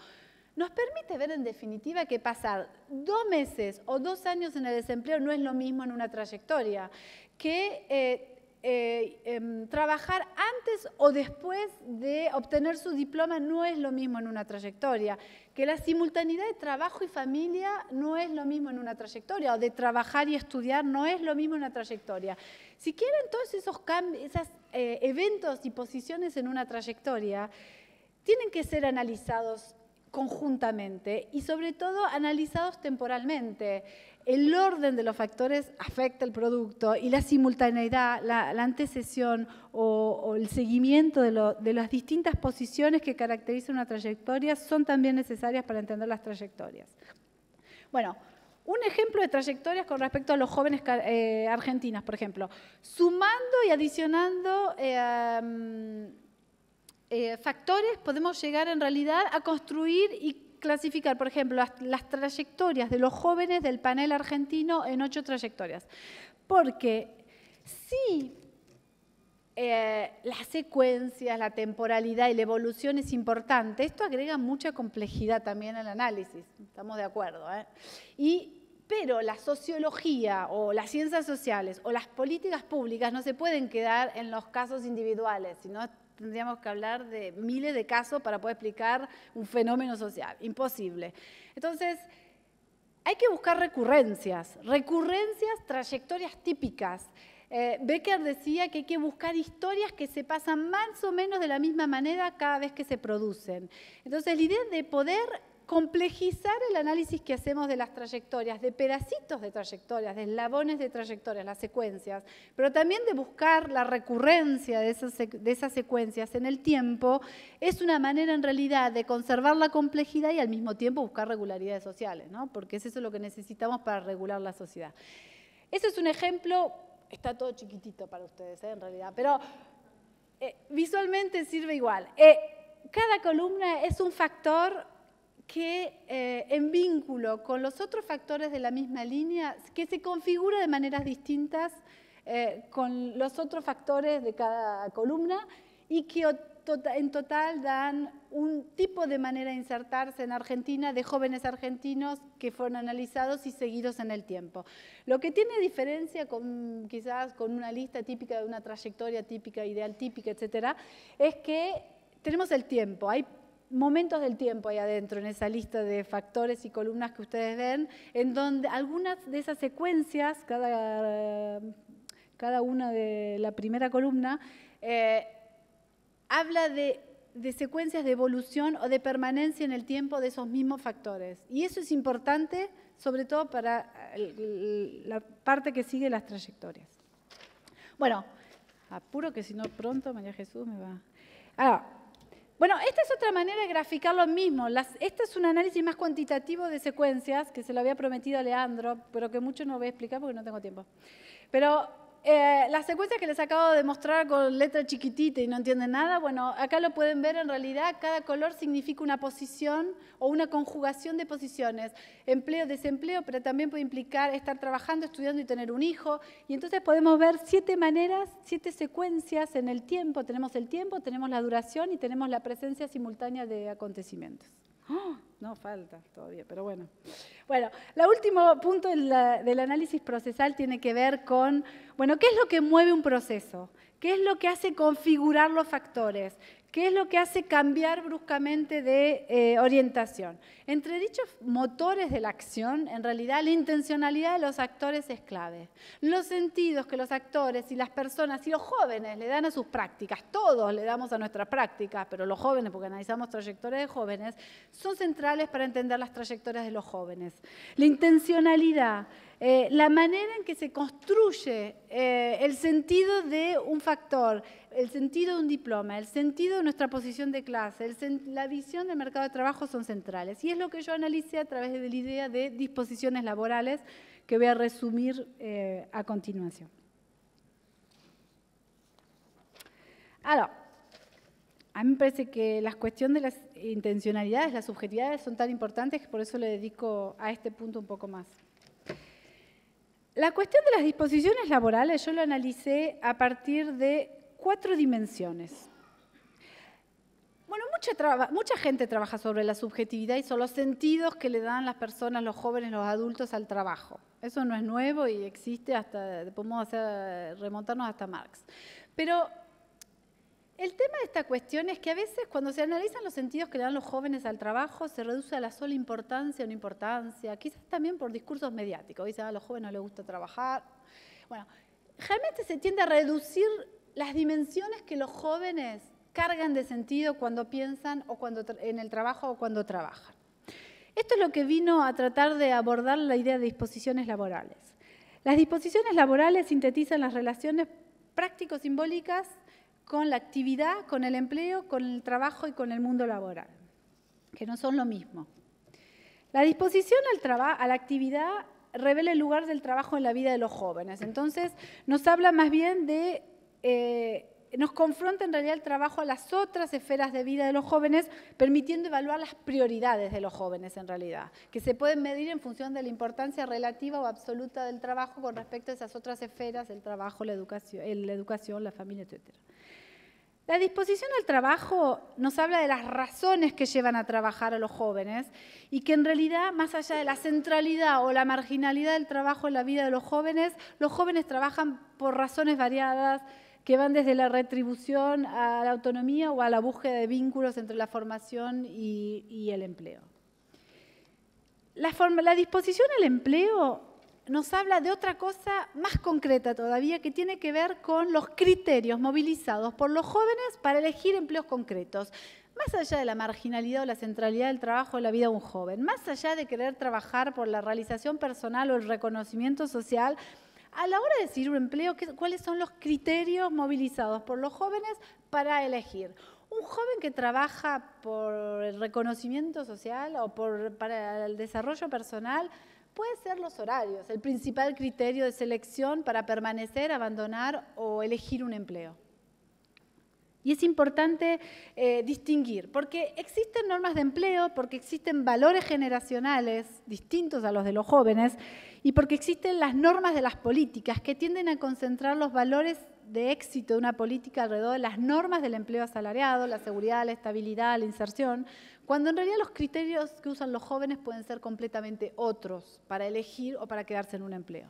Nos permite ver en definitiva que pasar 2 meses o 2 años en el desempleo no es lo mismo en una trayectoria, que trabajar antes o después de obtener su diploma no es lo mismo en una trayectoria, que la simultaneidad de trabajo y familia no es lo mismo en una trayectoria, o de trabajar y estudiar no es lo mismo en una trayectoria. Si quieren, todos esos eventos y posiciones en una trayectoria tienen que ser analizados conjuntamente y sobre todo analizados temporalmente. El orden de los factores afecta el producto y la simultaneidad, la antecesión o el seguimiento de las distintas posiciones que caracterizan una trayectoria son también necesarias para entender las trayectorias. Bueno, un ejemplo de trayectorias con respecto a los jóvenes argentinos, por ejemplo, sumando y adicionando factores, podemos llegar en realidad a construir y clasificar, por ejemplo, las trayectorias de los jóvenes del panel argentino en 8 trayectorias. Porque si las secuencias, la temporalidad y la evolución es importante, esto agrega mucha complejidad también al análisis, estamos de acuerdo, pero la sociología o las ciencias sociales o las políticas públicas no se pueden quedar en los casos individuales, sino tendríamos que hablar de miles de casos para poder explicar un fenómeno social. Imposible. Entonces, hay que buscar recurrencias, trayectorias típicas. Becker decía que hay que buscar historias que se pasan más o menos de la misma manera cada vez que se producen. Entonces, la idea de poder complejizar el análisis que hacemos de las trayectorias, de pedacitos de trayectorias, de eslabones de trayectorias, las secuencias, pero también de buscar la recurrencia de esas secuencias en el tiempo, es una manera en realidad de conservar la complejidad y al mismo tiempo buscar regularidades sociales, ¿no? Porque es eso lo que necesitamos para regular la sociedad. Ese es un ejemplo, está todo chiquitito para ustedes, en realidad, pero visualmente sirve igual. Cada columna es un factor que en vínculo con los otros factores de la misma línea, que se configura de maneras distintas con los otros factores de cada columna y que en total dan un tipo de manera de insertarse en Argentina de jóvenes argentinos que fueron analizados y seguidos en el tiempo. Lo que tiene diferencia quizás con una lista típica de una trayectoria típica, ideal típica, etcétera, es que tenemos el tiempo. Hay momentos del tiempo ahí adentro, en esa lista de factores y columnas que ustedes ven, en donde algunas de esas secuencias, cada una de la primera columna, habla de secuencias de evolución o de permanencia en el tiempo de esos mismos factores. Y eso es importante, sobre todo para la parte que sigue las trayectorias. Bueno, apuro que si no pronto María Jesús me va... Bueno, esta es otra manera de graficar lo mismo. Este es un análisis más cuantitativo de secuencias, que se lo había prometido a Leandro, pero que mucho no voy a explicar porque no tengo tiempo. Pero las secuencias que les acabo de mostrar con letra chiquitita y no entienden nada, bueno, acá lo pueden ver en realidad, cada color significa una posición o una conjugación de posiciones. Empleo, desempleo, pero también puede implicar estar trabajando, estudiando y tener un hijo. Y entonces podemos ver 7 maneras, 7 secuencias en el tiempo. Tenemos el tiempo, tenemos la duración y tenemos la presencia simultánea de acontecimientos. ¡Oh! No, falta todavía, pero bueno. Bueno, el último punto del análisis procesal tiene que ver con, bueno, ¿qué es lo que mueve un proceso? ¿Qué es lo que hace configurar los factores? ¿Qué es lo que hace cambiar bruscamente de orientación? Entre dichos motores de la acción, en realidad la intencionalidad de los actores es clave. Los sentidos que los actores y las personas y los jóvenes le dan a sus prácticas, todos le damos a nuestras prácticas, pero los jóvenes, porque analizamos trayectorias de jóvenes, son centrales para entender las trayectorias de los jóvenes. La intencionalidad, la manera en que se construye el sentido de un factor, el sentido de un diploma, el sentido de nuestra posición de clase, la visión del mercado de trabajo son centrales. Y es lo que yo analicé a través de la idea de disposiciones laborales que voy a resumir a continuación. Ahora, a mí me parece que la cuestión de las intencionalidades, las subjetividades son tan importantes que por eso le dedico a este punto un poco más. La cuestión de las disposiciones laborales yo lo analicé a partir de 4 dimensiones. Bueno, mucha gente trabaja sobre la subjetividad y son los sentidos que le dan las personas, los jóvenes, los adultos al trabajo. Eso no es nuevo y existe podemos remontarnos hasta Marx. Pero el tema de esta cuestión es que a veces cuando se analizan los sentidos que le dan los jóvenes al trabajo se reduce a la sola importancia o no importancia, quizás también por discursos mediáticos. Dicen, a los jóvenes no les gusta trabajar. Bueno, realmente se tiende a reducir las dimensiones que los jóvenes cargan de sentido cuando piensan o en el trabajo o cuando trabajan. Esto es lo que vino a tratar de abordar la idea de disposiciones laborales. Las disposiciones laborales sintetizan las relaciones práctico-simbólicas con la actividad, con el empleo, con el trabajo y con el mundo laboral, que no son lo mismo. La disposición a la actividad revela el lugar del trabajo en la vida de los jóvenes. Entonces, nos habla más bien de, nos confronta en realidad el trabajo a las otras esferas de vida de los jóvenes, permitiendo evaluar las prioridades de los jóvenes en realidad, que se pueden medir en función de la importancia relativa o absoluta del trabajo con respecto a esas otras esferas, el trabajo, la educación, la familia, etc. La disposición al trabajo nos habla de las razones que llevan a trabajar a los jóvenes y que en realidad, más allá de la centralidad o la marginalidad del trabajo en la vida de los jóvenes trabajan por razones variadas que van desde la retribución a la autonomía o a la búsqueda de vínculos entre la formación y el empleo. La disposición al empleo nos habla de otra cosa más concreta todavía, que tiene que ver con los criterios movilizados por los jóvenes para elegir empleos concretos. más allá de la marginalidad o la centralidad del trabajo en la vida de un joven, más allá de querer trabajar por la realización personal o el reconocimiento social, a la hora de decidir un empleo, ¿cuáles son los criterios movilizados por los jóvenes para elegir? Un joven que trabaja por el reconocimiento social o para el desarrollo personal puede ser los horarios, el principal criterio de selección para permanecer, abandonar o elegir un empleo. Y es importante distinguir, porque existen normas de empleo, porque existen valores generacionales distintos a los de los jóvenes y porque existen las normas de las políticas que tienden a concentrar los valores de éxito de una política alrededor de las normas del empleo asalariado, la seguridad, la estabilidad, la inserción, cuando en realidad los criterios que usan los jóvenes pueden ser completamente otros para elegir o para quedarse en un empleo.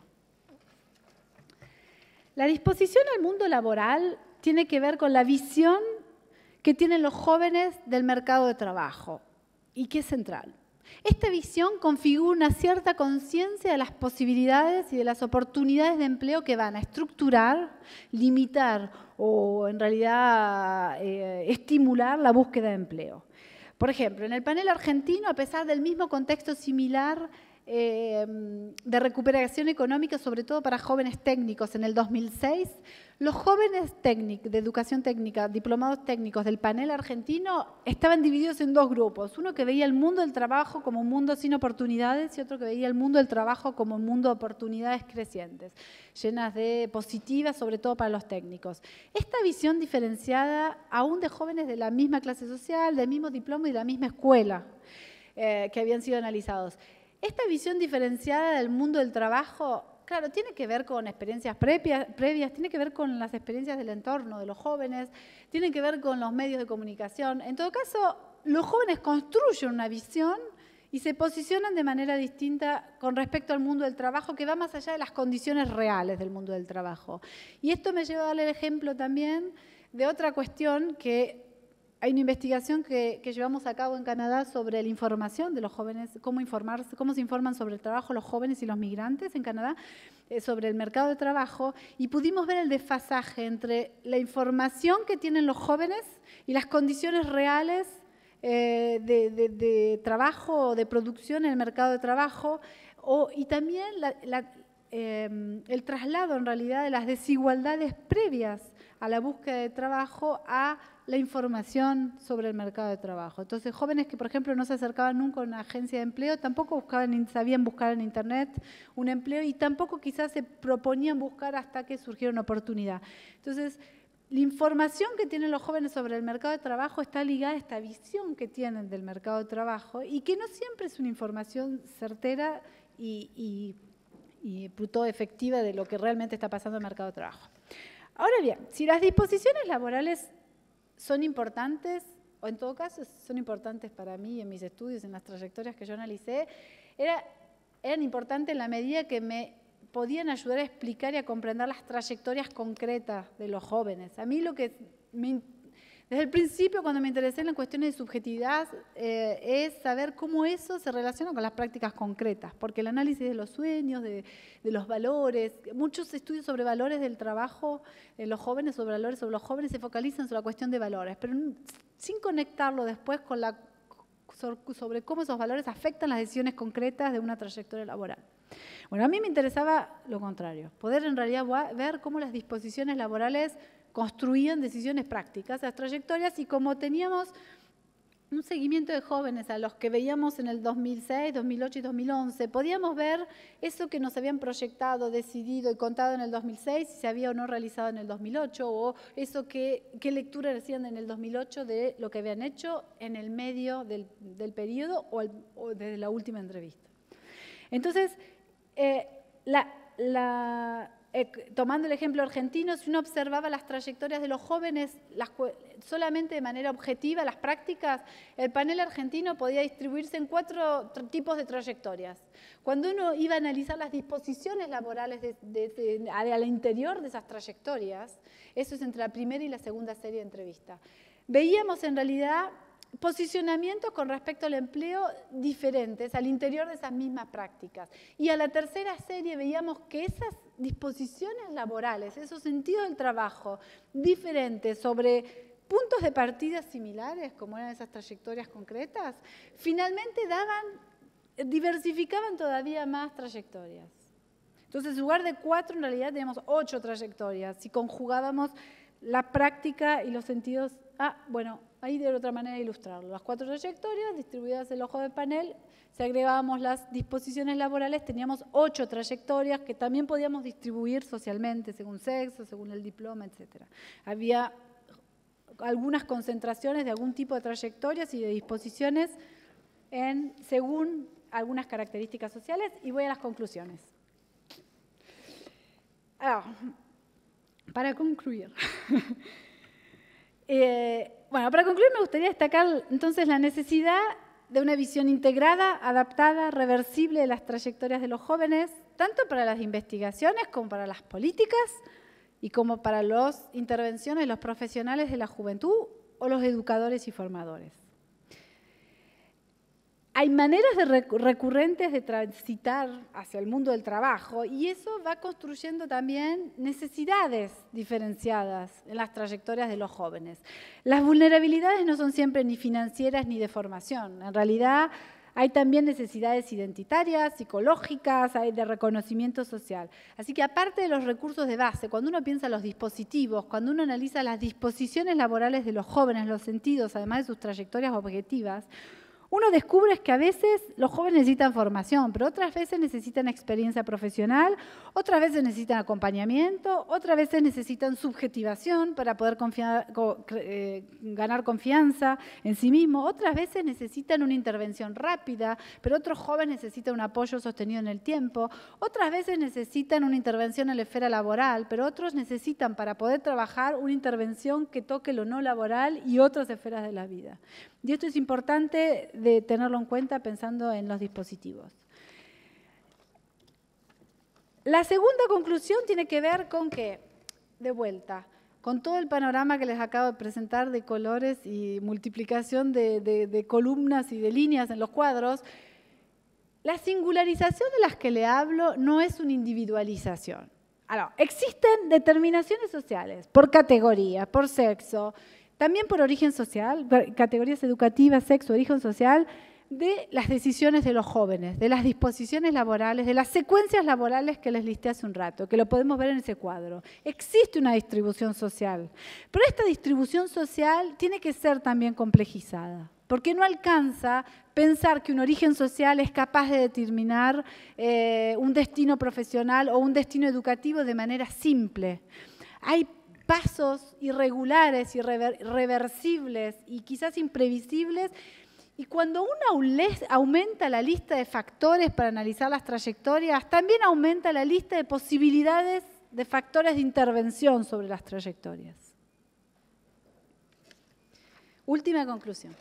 La disposición al mundo laboral tiene que ver con la visión que tienen los jóvenes del mercado de trabajo y que es central. Esta visión configura una cierta conciencia de las posibilidades y de las oportunidades de empleo que van a estructurar, limitar o en realidad estimular la búsqueda de empleo. Por ejemplo, en el panel argentino, a pesar del mismo contexto similar de recuperación económica, sobre todo para jóvenes técnicos en el 2006, los jóvenes de educación técnica, diplomados técnicos del panel argentino, estaban divididos en dos grupos. Uno que veía el mundo del trabajo como un mundo sin oportunidades y otro que veía el mundo del trabajo como un mundo de oportunidades crecientes, llenas de positivas, sobre todo para los técnicos. Esta visión diferenciada aún de jóvenes de la misma clase social, del mismo diploma y de la misma escuela que habían sido analizados. Esta visión diferenciada del mundo del trabajo, claro, tiene que ver con experiencias previas, tiene que ver con las experiencias del entorno de los jóvenes, tiene que ver con los medios de comunicación. En todo caso, los jóvenes construyen una visión y se posicionan de manera distinta con respecto al mundo del trabajo que va más allá de las condiciones reales del mundo del trabajo. Y esto me lleva a darle el ejemplo también de otra cuestión que hay una investigación que llevamos a cabo en Canadá sobre la información de los jóvenes, cómo se informan sobre el trabajo los jóvenes y los migrantes en Canadá, sobre el mercado de trabajo, y pudimos ver el desfasaje entre la información que tienen los jóvenes y las condiciones reales de trabajo o de producción en el mercado de trabajo, y también el traslado en realidad de las desigualdades previas a la búsqueda de trabajo a la información sobre el mercado de trabajo. Entonces, jóvenes que, por ejemplo, no se acercaban nunca a una agencia de empleo, tampoco sabían buscar en Internet un empleo y tampoco quizás se proponían buscar hasta que surgiera una oportunidad. Entonces, la información que tienen los jóvenes sobre el mercado de trabajo está ligada a esta visión que tienen del mercado de trabajo y que no siempre es una información certera y efectiva de lo que realmente está pasando en el mercado de trabajo. Ahora bien, si las disposiciones laborales son importantes, o en todo caso son importantes para mí en mis estudios, en las trayectorias que yo analicé, eran importantes en la medida que me podían ayudar a explicar y a comprender las trayectorias concretas de los jóvenes. A mí desde el principio, cuando me interesé en las cuestiones de subjetividad, es saber cómo eso se relaciona con las prácticas concretas, porque el análisis de los sueños, de los valores, muchos estudios sobre valores del trabajo en los jóvenes, sobre valores sobre los jóvenes, se focalizan sobre la cuestión de valores, pero sin conectarlo después con sobre cómo esos valores afectan las decisiones concretas de una trayectoria laboral. Bueno, a mí me interesaba lo contrario, poder en realidad ver cómo las disposiciones laborales construían decisiones prácticas, las trayectorias, y como teníamos un seguimiento de jóvenes a los que veíamos en el 2006, 2008 y 2011, podíamos ver eso que nos habían proyectado, decidido y contado en el 2006, si se había o no realizado en el 2008, o eso qué lectura hacían en el 2008 de lo que habían hecho en el medio del periodo o desde la última entrevista. Entonces, tomando el ejemplo argentino, si uno observaba las trayectorias de los jóvenes solamente de manera objetiva, las prácticas, el panel argentino podía distribuirse en 4 tipos de trayectorias. Cuando uno iba a analizar las disposiciones laborales al interior de esas trayectorias, eso es entre la primera y la segunda serie de entrevistas, veíamos en realidad posicionamientos con respecto al empleo diferentes al interior de esas mismas prácticas. Y a la tercera serie veíamos que esas disposiciones laborales, esos sentidos del trabajo diferentes sobre puntos de partida similares, como eran esas trayectorias concretas, finalmente diversificaban todavía más trayectorias. Entonces, en lugar de 4, en realidad teníamos 8 trayectorias. Si conjugábamos la práctica y los sentidos, bueno, ahí de otra manera de ilustrarlo. Las 4 trayectorias distribuidas en el ojo del panel, si agregábamos las disposiciones laborales, teníamos 8 trayectorias que también podíamos distribuir socialmente, según sexo, según el diploma, etc. Había algunas concentraciones de algún tipo de trayectorias y de disposiciones según algunas características sociales, y voy a las conclusiones. Para concluir. Para concluir me gustaría destacar entonces la necesidad de una visión integrada, adaptada, reversible de las trayectorias de los jóvenes, tanto para las investigaciones como para las políticas y como para las intervenciones de los profesionales de la juventud o los educadores y formadores. Hay maneras recurrentes de transitar hacia el mundo del trabajo y eso va construyendo también necesidades diferenciadas en las trayectorias de los jóvenes. Las vulnerabilidades no son siempre ni financieras ni de formación. En realidad hay también necesidades identitarias, psicológicas, hay de reconocimiento social. Así que aparte de los recursos de base, cuando uno piensa en los dispositivos, cuando uno analiza las disposiciones laborales de los jóvenes, los sentidos, además de sus trayectorias objetivas, uno descubre que a veces los jóvenes necesitan formación, pero otras veces necesitan experiencia profesional, otras veces necesitan acompañamiento, otras veces necesitan subjetivación para poder ganar confianza en sí mismo, otras veces necesitan una intervención rápida, pero otros jóvenes necesitan un apoyo sostenido en el tiempo, otras veces necesitan una intervención en la esfera laboral, pero otros necesitan para poder trabajar una intervención que toque lo no laboral y otras esferas de la vida. Y esto es importante de tenerlo en cuenta pensando en los dispositivos. La segunda conclusión tiene que ver con que, de vuelta, con todo el panorama que les acabo de presentar de colores y multiplicación de columnas y de líneas en los cuadros, la singularización de las que le hablo no es una individualización. Ahora, existen determinaciones sociales por categoría, por sexo, también por origen social, categorías educativas, sexo, origen social, de las decisiones de los jóvenes, de las disposiciones laborales, de las secuencias laborales que les listé hace un rato, que lo podemos ver en ese cuadro. Existe una distribución social, pero esta distribución social tiene que ser también complejizada, porque no alcanza pensar que un origen social es capaz de determinar un destino profesional o un destino educativo de manera simple. Hay pasos irregulares, irreversibles y quizás imprevisibles, y cuando uno aumenta la lista de factores para analizar las trayectorias, también aumenta la lista de posibilidades de factores de intervención sobre las trayectorias. Última conclusión.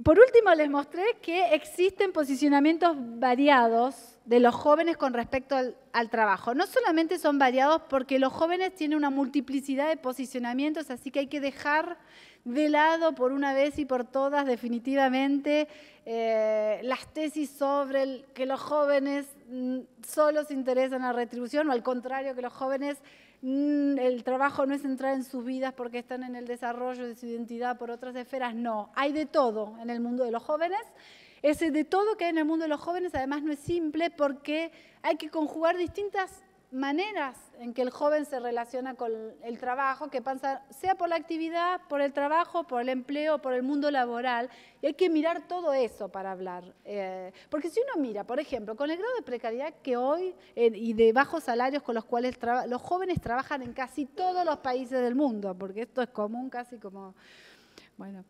Por último, les mostré que existen posicionamientos variados de los jóvenes con respecto al trabajo. No solamente son variados porque los jóvenes tienen una multiplicidad de posicionamientos, así que hay que dejar de lado por una vez y por todas definitivamente las tesis sobre que los jóvenes solo se interesan en la retribución o al contrario, que los jóvenes el trabajo no es entrar en sus vidas porque están en el desarrollo de su identidad por otras esferas. No, hay de todo en el mundo de los jóvenes. Ese de todo que hay en el mundo de los jóvenes además no es simple porque hay que conjugar distintas maneras en que el joven se relaciona con el trabajo, que pasa sea por la actividad, por el trabajo, por el empleo, por el mundo laboral, y hay que mirar todo eso para hablar. Porque si uno mira, por ejemplo, con el grado de precariedad que hoy y de bajos salarios con los cuales los jóvenes trabajan en casi todos los países del mundo, porque esto es común casi como, bueno,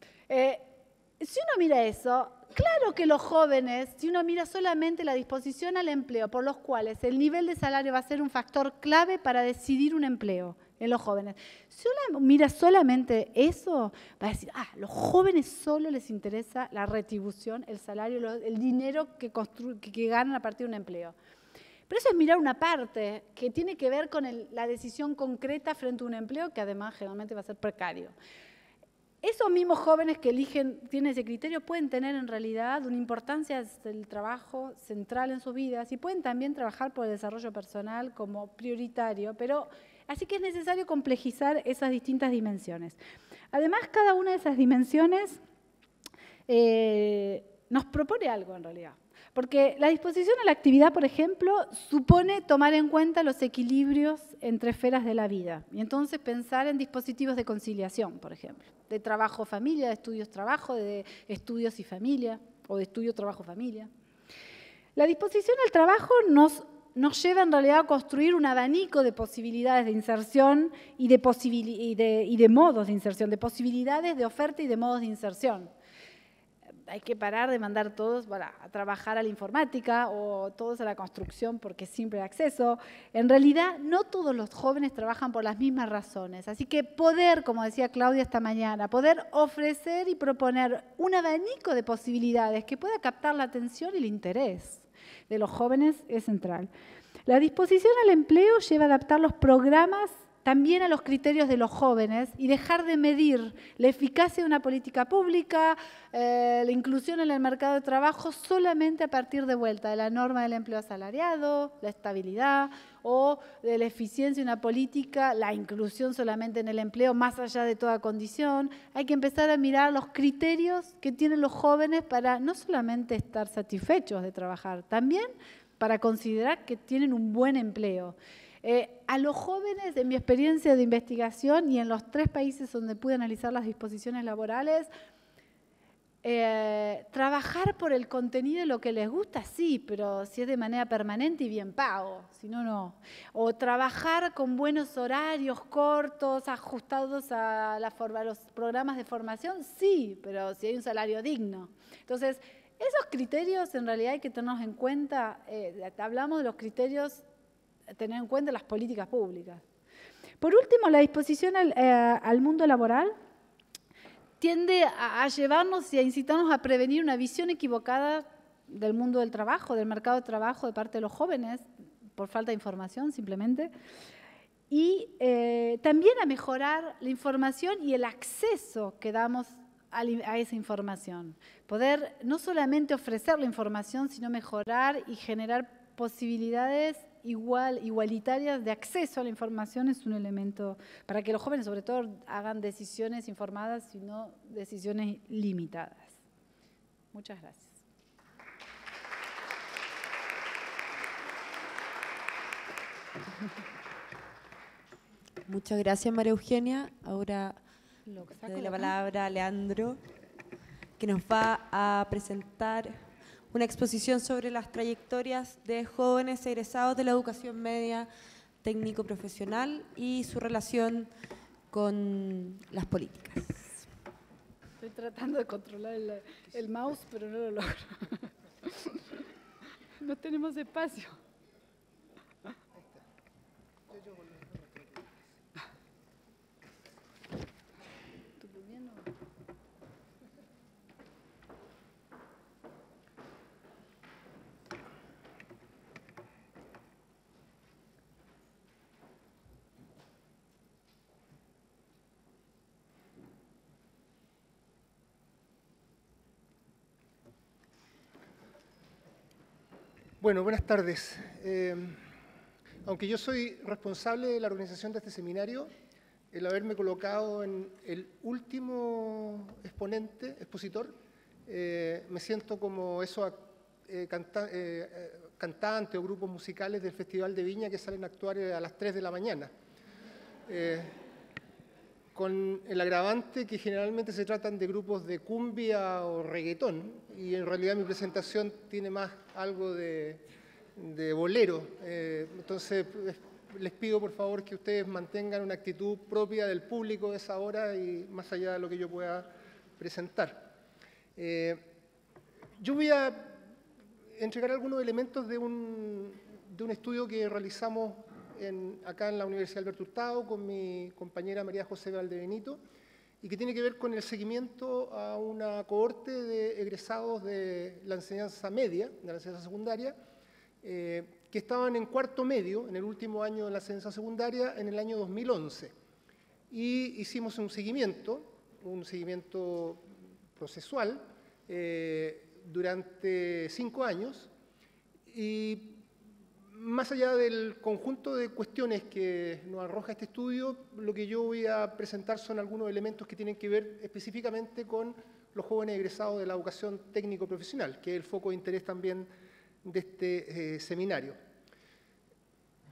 si uno mira eso, claro que los jóvenes, si uno mira solamente la disposición al empleo, por los cuales el nivel de salario va a ser un factor clave para decidir un empleo en los jóvenes. Si uno mira solamente eso, va a decir, los jóvenes solo les interesa la retribución, el salario, el dinero que ganan a partir de un empleo. Pero eso es mirar una parte que tiene que ver con la decisión concreta frente a un empleo que además generalmente va a ser precario. esos mismos jóvenes que eligen, tienen ese criterio, pueden tener en realidad una importancia del trabajo central en sus vidas y pueden también trabajar por el desarrollo personal como prioritario, pero así que es necesario complejizar esas distintas dimensiones. Además, cada una de esas dimensiones nos propone algo en realidad. Porque la disposición a la actividad, por ejemplo, supone tomar en cuenta los equilibrios entre esferas de la vida. Y entonces pensar en dispositivos de conciliación, por ejemplo, de trabajo-familia, de estudios-trabajo, de estudios y familia, o de estudio-trabajo-familia. La disposición al trabajo nos lleva en realidad a construir un abanico de posibilidades de inserción y de modos de inserción, de posibilidades de oferta y de modos de inserción. Hay que parar de mandar todos a trabajar a la informática o todos a la construcción porque es simple acceso. En realidad, no todos los jóvenes trabajan por las mismas razones. Así que poder, como decía Claudia esta mañana, poder ofrecer y proponer un abanico de posibilidades que pueda captar la atención y el interés de los jóvenes es central. La disposición al empleo lleva a adaptar los programas también a los criterios de los jóvenes y dejar de medir la eficacia de una política pública, la inclusión en el mercado de trabajo solamente a partir de vuelta de la norma del empleo asalariado, la estabilidad o de la eficiencia de una política, la inclusión solamente en el empleo más allá de toda condición. Hay que empezar a mirar los criterios que tienen los jóvenes para no solamente estar satisfechos de trabajar, también para considerar que tienen un buen empleo. A los jóvenes, en mi experiencia de investigación y en los 3 países donde pude analizar las disposiciones laborales, trabajar por el contenido de lo que les gusta, sí, pero si es de manera permanente y bien pago, si no, no. O trabajar con buenos horarios cortos, ajustados a los programas de formación, sí, pero si hay un salario digno. Entonces, esos criterios en realidad hay que tenerlos en cuenta, hablamos de los criterios, tener en cuenta las políticas públicas. Por último, la disposición al mundo laboral tiende a llevarnos y a incitarnos a prevenir una visión equivocada del mundo del trabajo, del mercado de trabajo de parte de los jóvenes, por falta de información simplemente, y también a mejorar la información y el acceso que damos a esa información. Poder no solamente ofrecer la información, sino mejorar y generar posibilidades igualitarias de acceso a la información es un elemento para que los jóvenes sobre todo hagan decisiones informadas y no decisiones limitadas. Muchas gracias. Muchas gracias, María Eugenia. Ahora le doy la palabra a Leandro, que nos va a presentar una exposición sobre las trayectorias de jóvenes egresados de la educación media técnico-profesional y su relación con las políticas. Estoy tratando de controlar el mouse, pero no lo logro. No tenemos espacio. Bueno, buenas tardes. Aunque yo soy responsable de la organización de este seminario, el haberme colocado en el último expositor, me siento como esos cantantes o grupos musicales del Festival de Viña que salen a actuar a las 3 de la mañana. Con el agravante que generalmente se tratan de grupos de cumbia o reggaetón, y en realidad mi presentación tiene más algo de bolero. Entonces les pido por favor que ustedes mantengan una actitud propia del público de esa hora y más allá de lo que yo pueda presentar. Yo voy a entregar algunos elementos de un estudio que realizamos acá en la Universidad Alberto Hurtado con mi compañera María José Valdebenito y que tiene que ver con el seguimiento a una cohorte de egresados de la enseñanza media, de la enseñanza secundaria, que estaban en cuarto medio, en el último año de la enseñanza secundaria, en el año 2011. Y hicimos un seguimiento un seguimiento procesual durante 5 años y más allá del conjunto de cuestiones que nos arroja este estudio, lo que yo voy a presentar son algunos elementos que tienen que ver específicamente con los jóvenes egresados de la educación técnico-profesional, que es el foco de interés también de este seminario.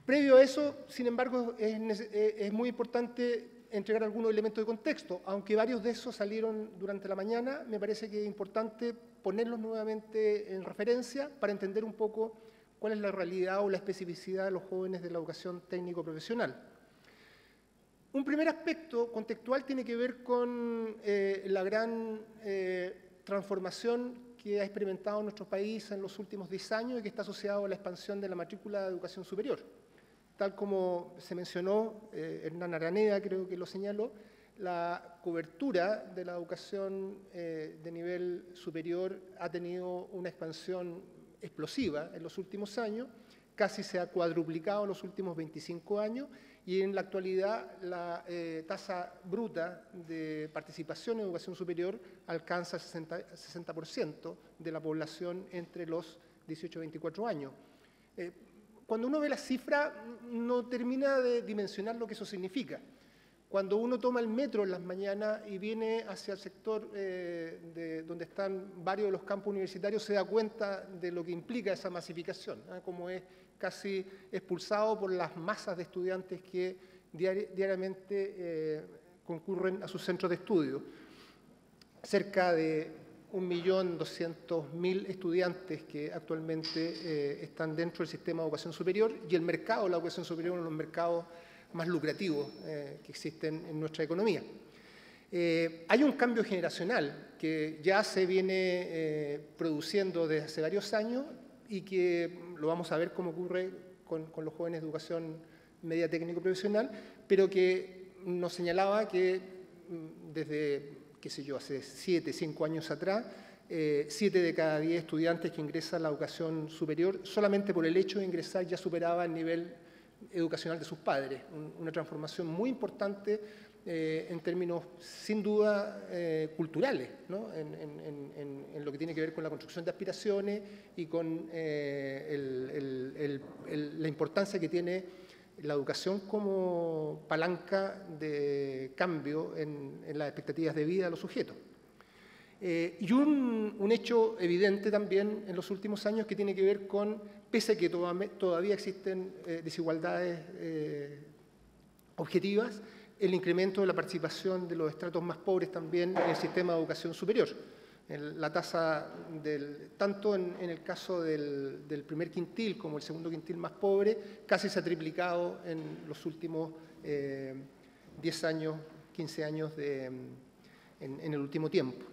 Previo a eso, sin embargo, es muy importante entregar algunos elementos de contexto. Aunque varios de esos salieron durante la mañana, me parece que es importante ponerlos nuevamente en referencia para entender un poco cuál es la realidad o la especificidad de los jóvenes de la educación técnico-profesional. Un primer aspecto contextual tiene que ver con la gran transformación que ha experimentado nuestro país en los últimos 10 años y que está asociado a la expansión de la matrícula de educación superior. Tal como se mencionó, Hernán Araneda creo que lo señaló, la cobertura de la educación de nivel superior ha tenido una expansión explosiva en los últimos años, casi se ha cuadruplicado en los últimos 25 años y en la actualidad la tasa bruta de participación en educación superior alcanza el 60% de la población entre los 18 y 24 años. Cuando uno ve la cifra no termina de dimensionar lo que eso significa. Cuando uno toma el metro en las mañanas y viene hacia el sector donde están varios de los campus universitarios, se da cuenta de lo que implica esa masificación, como es casi expulsado por las masas de estudiantes que diariamente concurren a sus centros de estudio. Cerca de 1.200.000 estudiantes que actualmente están dentro del sistema de educación superior y el mercado de la educación superior es uno de los mercados más lucrativos que existen en nuestra economía. Hay un cambio generacional que ya se viene produciendo desde hace varios años y que lo vamos a ver cómo ocurre con los jóvenes de educación media técnico-profesional, pero que nos señalaba que desde, qué sé yo, hace 5 años atrás, 7 de cada 10 estudiantes que ingresan a la educación superior, solamente por el hecho de ingresar ya superaba el nivel educacional de sus padres. Una transformación muy importante en términos, sin duda, culturales, ¿no? en lo que tiene que ver con la construcción de aspiraciones y con la importancia que tiene la educación como palanca de cambio en las expectativas de vida de los sujetos. Y un hecho evidente también en los últimos años que tiene que ver con, pese a que todavía existen desigualdades objetivas, el incremento de la participación de los estratos más pobres también en el sistema de educación superior. La tasa, tanto en el caso del primer quintil como el segundo quintil más pobre, casi se ha triplicado en los últimos 10 años, 15 años en el último tiempo.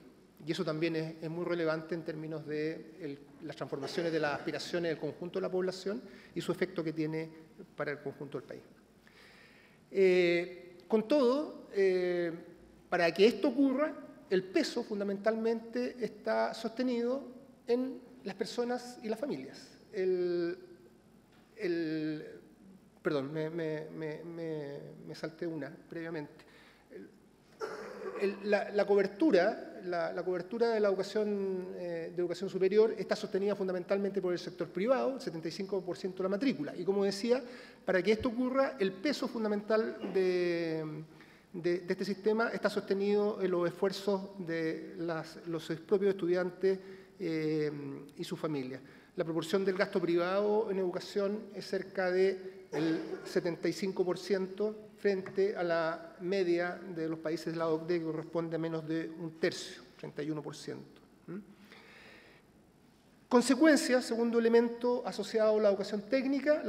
Y eso también es muy relevante en términos de las transformaciones de las aspiraciones del conjunto de la población y su efecto que tiene para el conjunto del país. Con todo, para que esto ocurra, el peso fundamentalmente está sostenido en las personas y las familias. Perdón, me salté una previamente. La cobertura de la educación superior está sostenida fundamentalmente por el sector privado, el 75% de la matrícula. Y como decía, para que esto ocurra, el peso fundamental de este sistema está sostenido en los esfuerzos de los propios estudiantes y sus familias. La proporción del gasto privado en educación es cerca del 75% frente a la media de los países de la OCDE, que corresponde a menos de un tercio, 31%. Consecuencia, segundo elemento asociado a la educación técnica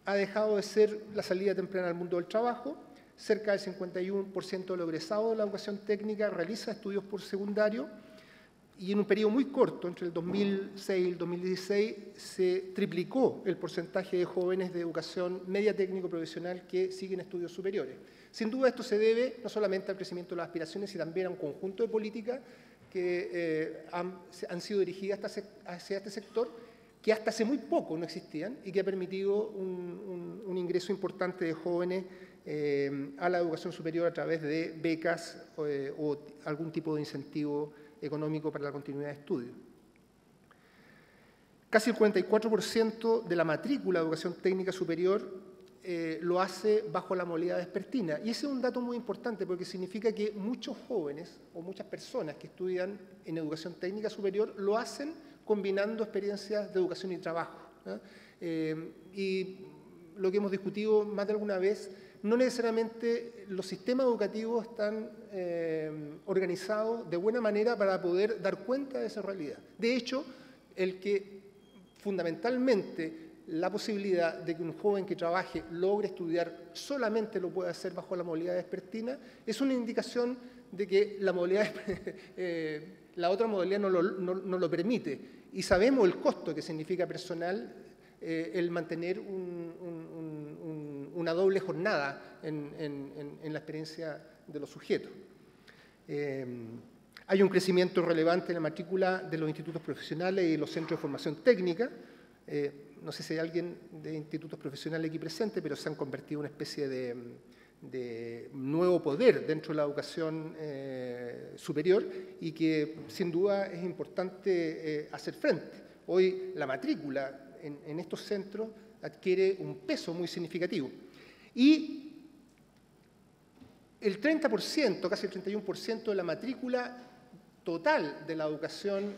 ha dejado de ser la salida temprana al mundo del trabajo. Cerca del 51% de los egresados de la educación técnica realiza estudios por secundario y en un periodo muy corto, entre el 2006 y el 2016, se triplicó el porcentaje de jóvenes de educación media técnico-profesional que siguen estudios superiores. Sin duda esto se debe no solamente al crecimiento de las aspiraciones, sino también a un conjunto de políticas que han sido dirigidas hacia este sector, que hasta hace muy poco no existían y que ha permitido un ingreso importante de jóvenes a la educación superior a través de becas o algún tipo de incentivo económico para la continuidad de estudio. Casi el 44% de la matrícula de educación técnica superior lo hace bajo la modalidad vespertina. Y ese es un dato muy importante porque significa que muchos jóvenes o muchas personas que estudian en educación técnica superior lo hacen combinando experiencias de educación y trabajo, ¿no? Y lo que hemos discutido más de alguna vez, no necesariamente los sistemas educativos están organizados de buena manera para poder dar cuenta de esa realidad. De hecho, el que fundamentalmente la posibilidad de que un joven que trabaje logre estudiar solamente lo puede hacer bajo la modalidad vespertina es una indicación de que la modalidad, la otra modalidad no lo permite. Y sabemos el costo que significa personal el mantener una doble jornada en la experiencia de los sujetos. Hay un crecimiento relevante en la matrícula de los institutos profesionales y los centros de formación técnica. No sé si hay alguien de institutos profesionales aquí presente, pero se han convertido en una especie de nuevo poder dentro de la educación superior y que sin duda es importante hacer frente. Hoy la matrícula en estos centros adquiere un peso muy significativo. Y el 30%, casi el 31% de la matrícula total de la educación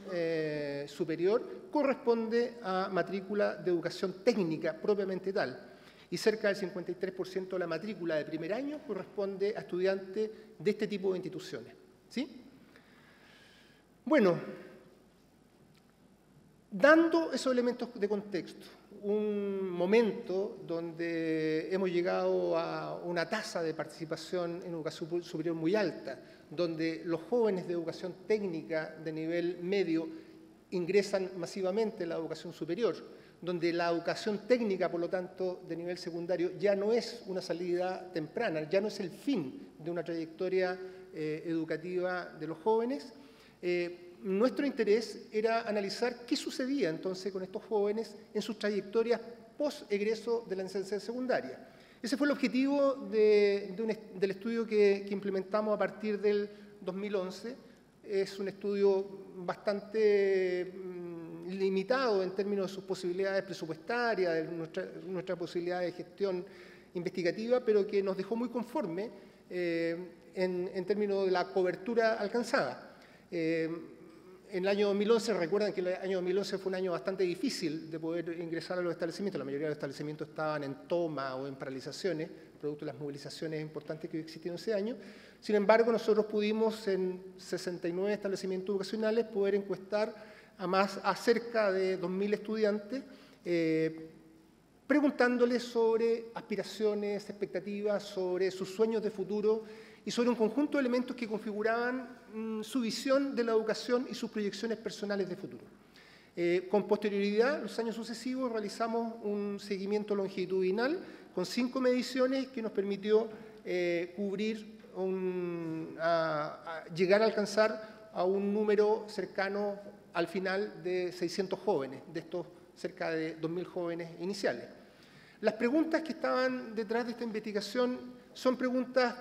superior corresponde a matrícula de educación técnica propiamente tal. Y cerca del 53% de la matrícula de primer año corresponde a estudiantes de este tipo de instituciones, ¿sí? Bueno, dando esos elementos de contexto, un momento donde hemos llegado a una tasa de participación en educación superior muy alta, donde los jóvenes de educación técnica de nivel medio ingresan masivamente a la educación superior, donde la educación técnica, por lo tanto, de nivel secundario, ya no es una salida temprana, ya no es el fin de una trayectoria educativa de los jóvenes. Nuestro interés era analizar qué sucedía entonces con estos jóvenes en sus trayectorias post-egreso de la enseñanza secundaria. Ese fue el objetivo del estudio que implementamos a partir del 2011. Es un estudio bastante limitado en términos de sus posibilidades presupuestarias, de nuestra posibilidad de gestión investigativa, pero que nos dejó muy conforme en términos de la cobertura alcanzada. En el año 2011, recuerdan que el año 2011 fue un año bastante difícil de poder ingresar a los establecimientos. La mayoría de los establecimientos estaban en toma o en paralizaciones, producto de las movilizaciones importantes que existieron ese año. Sin embargo, nosotros pudimos en 69 establecimientos educacionales poder encuestar a cerca de 2.000 estudiantes, preguntándoles sobre aspiraciones, expectativas, sobre sus sueños de futuro y sobre un conjunto de elementos que configuraban su visión de la educación y sus proyecciones personales de futuro. Con posterioridad, los años sucesivos, realizamos un seguimiento longitudinal con 5 mediciones que nos permitió cubrir, llegar a alcanzar a un número cercano al final de 600 jóvenes, de estos cerca de 2.000 jóvenes iniciales. Las preguntas que estaban detrás de esta investigación son preguntas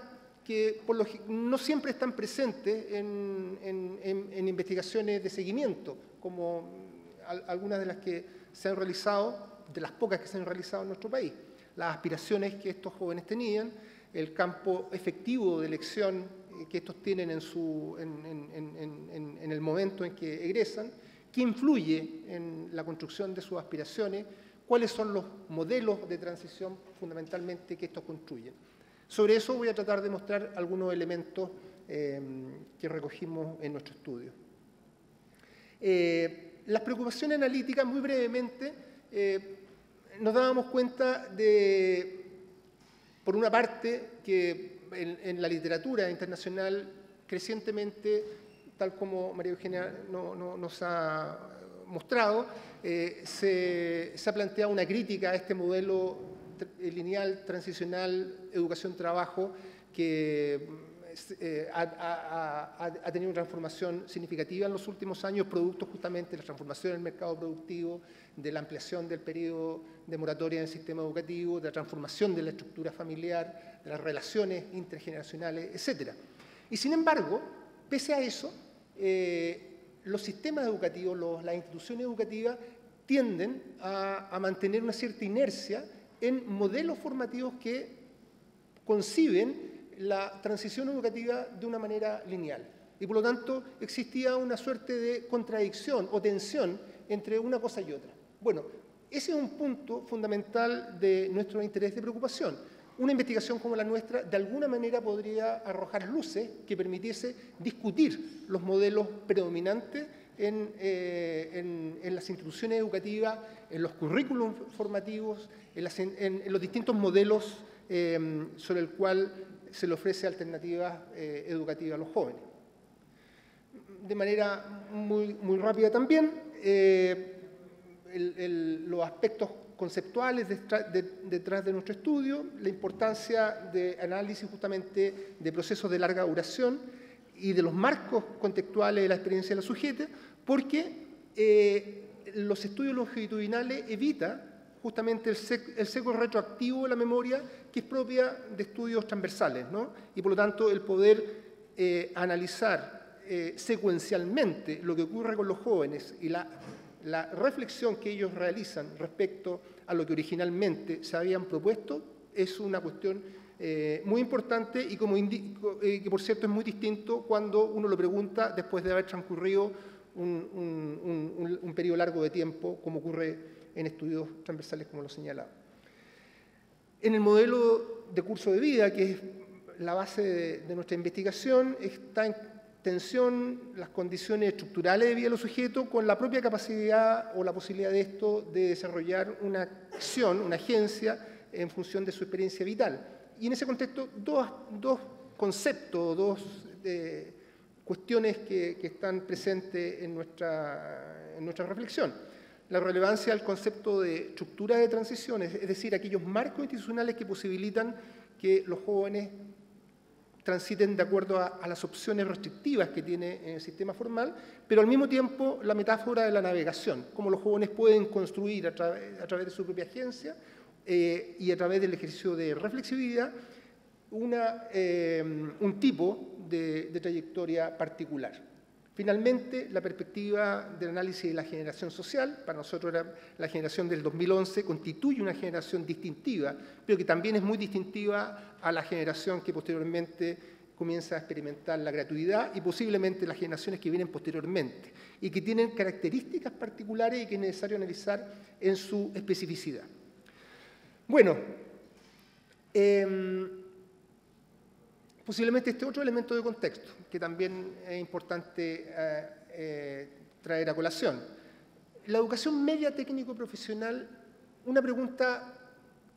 que no siempre están presentes en investigaciones de seguimiento, como algunas de las que se han realizado, de las pocas que se han realizado en nuestro país. Las aspiraciones que estos jóvenes tenían, el campo efectivo de elección que estos tienen en el momento en que egresan, qué influye en la construcción de sus aspiraciones, cuáles son los modelos de transición fundamentalmente que estos construyen. Sobre eso voy a tratar de mostrar algunos elementos que recogimos en nuestro estudio. Las preocupaciones analíticas, muy brevemente, nos dábamos cuenta de, por una parte, que en la literatura internacional crecientemente, tal como María Eugenia nos ha mostrado, se ha planteado una crítica a este modelo lineal, transicional, educación-trabajo, que ha tenido una transformación significativa en los últimos años, producto justamente de la transformación del mercado productivo, de la ampliación del periodo de moratoria en el sistema educativo, de la transformación de la estructura familiar, de las relaciones intergeneracionales, etc. Y sin embargo, pese a eso, los sistemas educativos, las instituciones educativas tienden a mantener una cierta inercia en modelos formativos que conciben la transición educativa de una manera lineal. Y por lo tanto existía una suerte de contradicción o tensión entre una cosa y otra. Bueno, ese es un punto fundamental de nuestro interés de preocupación. Una investigación como la nuestra de alguna manera podría arrojar luces que permitiese discutir los modelos predominantes en las instituciones educativas, en los currículums formativos, en los distintos modelos sobre el cual se le ofrece alternativas educativas a los jóvenes. De manera muy rápida también, los aspectos conceptuales detrás de nuestro estudio, la importancia de análisis justamente de procesos de larga duración y de los marcos contextuales de la experiencia de la sujeta, porque los estudios longitudinales evitan justamente el seco retroactivo de la memoria, que es propia de estudios transversales, ¿no? Y por lo tanto el poder analizar secuencialmente lo que ocurre con los jóvenes y la reflexión que ellos realizan respecto a lo que originalmente se habían propuesto es una cuestión muy importante y que por cierto es muy distinto cuando uno lo pregunta después de haber transcurrido un periodo largo de tiempo, como ocurre en estudios transversales como lo señalaba. En el modelo de curso de vida, que es la base de nuestra investigación, está en tensión las condiciones estructurales de vida de los sujetos con la propia capacidad o la posibilidad de esto de desarrollar una acción, una agencia en función de su experiencia vital. Y en ese contexto, dos conceptos, dos cuestiones que están presentes en nuestra reflexión. La relevancia del concepto de estructura de transiciones, es decir, aquellos marcos institucionales que posibilitan que los jóvenes transiten de acuerdo a las opciones restrictivas que tiene el sistema formal, pero al mismo tiempo la metáfora de la navegación, cómo los jóvenes pueden construir a través de su propia agencia y a través del ejercicio de reflexividad un tipo de trayectoria particular. Finalmente, la perspectiva del análisis de la generación social, para nosotros era la generación del 2011, constituye una generación distintiva, pero que también es muy distintiva a la generación que posteriormente comienza a experimentar la gratuidad y posiblemente las generaciones que vienen posteriormente, y que tienen características particulares y que es necesario analizar en su especificidad. Bueno, posiblemente este otro elemento de contexto, que también es importante traer a colación. La educación media técnico-profesional, una pregunta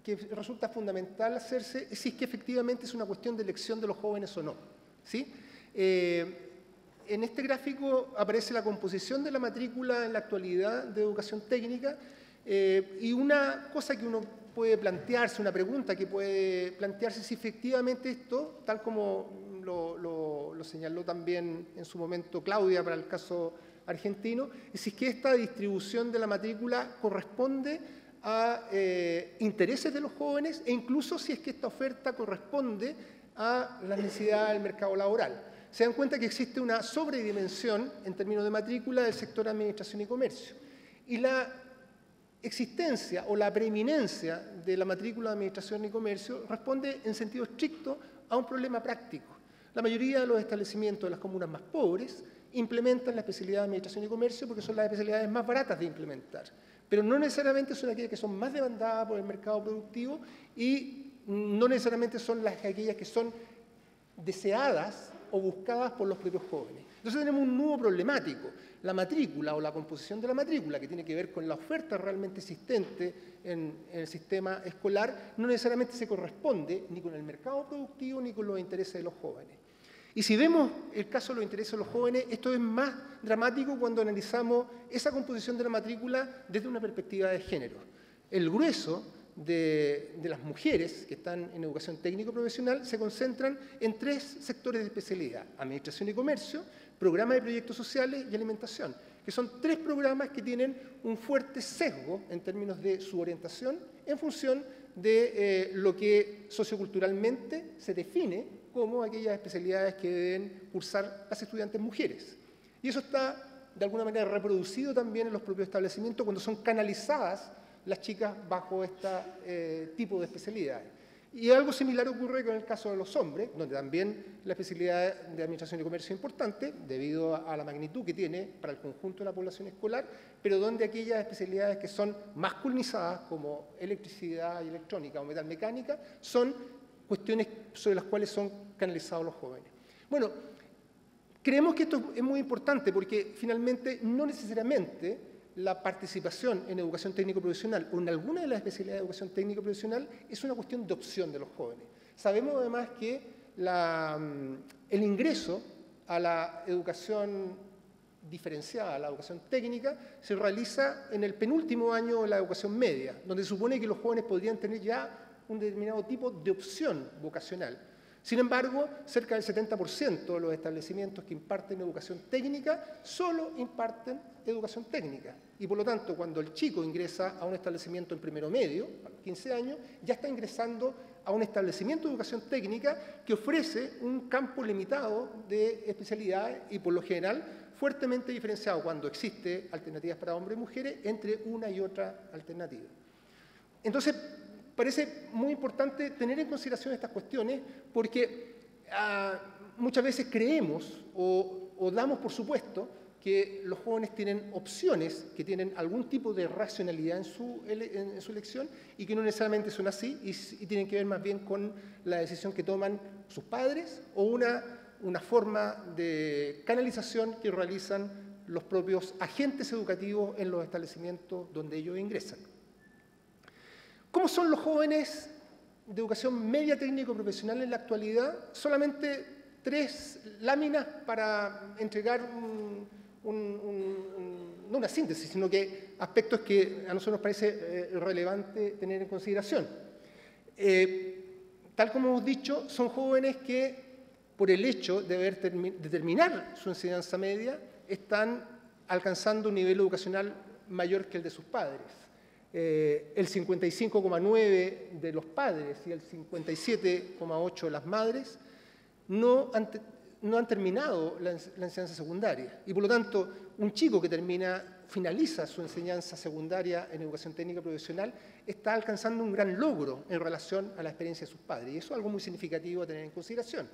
que resulta fundamental hacerse es si es que efectivamente es una cuestión de elección de los jóvenes o no, ¿sí? En este gráfico aparece la composición de la matrícula en la actualidad de educación técnica y una cosa que uno puede plantearse, una pregunta que puede plantearse si efectivamente esto, tal como lo señaló también en su momento Claudia para el caso argentino, es si es que esta distribución de la matrícula corresponde a intereses de los jóvenes e incluso si es que esta oferta corresponde a las necesidades del mercado laboral. Se dan cuenta que existe una sobredimensión en términos de matrícula del sector de administración y comercio. Y la existencia o la preeminencia de la matrícula de administración y comercio responde en sentido estricto a un problema práctico. La mayoría de los establecimientos de las comunas más pobres implementan la especialidad de administración y comercio porque son las especialidades más baratas de implementar, pero no necesariamente son aquellas que son más demandadas por el mercado productivo y no necesariamente son aquellas que son deseadas o buscadas por los propios jóvenes. Entonces tenemos un nudo problemático. La matrícula o la composición de la matrícula, que tiene que ver con la oferta realmente existente en el sistema escolar, no necesariamente se corresponde ni con el mercado productivo ni con los intereses de los jóvenes. Y si vemos el caso de los intereses de los jóvenes, esto es más dramático cuando analizamos esa composición de la matrícula desde una perspectiva de género. El grueso de las mujeres que están en educación técnico-profesional se concentran en 3 sectores de especialidad: administración y comercio, programa de proyectos sociales y alimentación, que son 3 programas que tienen un fuerte sesgo en términos de su orientación en función de lo que socioculturalmente se define como aquellas especialidades que deben cursar las estudiantes mujeres. Y eso está de alguna manera reproducido también en los propios establecimientos cuando son canalizadas las chicas bajo este tipo de especialidades. Y algo similar ocurre con el caso de los hombres, donde también la especialidad de administración y comercio es importante, debido a la magnitud que tiene para el conjunto de la población escolar, pero donde aquellas especialidades que son masculinizadas, como electricidad y electrónica o metalmecánica, son cuestiones sobre las cuales son canalizados los jóvenes. Bueno, creemos que esto es muy importante porque finalmente no necesariamente la participación en educación técnico-profesional o en alguna de las especialidades de educación técnico-profesional es una cuestión de opción de los jóvenes. Sabemos además que el ingreso a la educación diferenciada, a la educación técnica, se realiza en el penúltimo año de la educación media, donde se supone que los jóvenes podrían tener ya un determinado tipo de opción vocacional. Sin embargo, cerca del 70% de los establecimientos que imparten educación técnica solo imparten educación técnica. Y por lo tanto, cuando el chico ingresa a un establecimiento en primero medio, a los 15 años, ya está ingresando a un establecimiento de educación técnica que ofrece un campo limitado de especialidades y, por lo general, fuertemente diferenciado cuando existe alternativas para hombres y mujeres entre una y otra alternativa. Entonces, parece muy importante tener en consideración estas cuestiones porque muchas veces creemos o damos por supuesto que los jóvenes tienen opciones, que tienen algún tipo de racionalidad en su elección y que no necesariamente son así y tienen que ver más bien con la decisión que toman sus padres o una forma de canalización que realizan los propios agentes educativos en los establecimientos donde ellos ingresan. ¿Cómo son los jóvenes de educación media técnico-profesional en la actualidad? Solamente 3 láminas para entregar no una síntesis, sino que aspectos que a nosotros nos parece relevante tener en consideración. Tal como hemos dicho, son jóvenes que, por el hecho de terminar su enseñanza media, están alcanzando un nivel educacional mayor que el de sus padres. El 55,9% de los padres y el 57,8% de las madres no han terminado la enseñanza secundaria. Y por lo tanto, un chico que finaliza su enseñanza secundaria en educación técnica profesional está alcanzando un gran logro en relación a la experiencia de sus padres. Y eso es algo muy significativo a tener en consideración.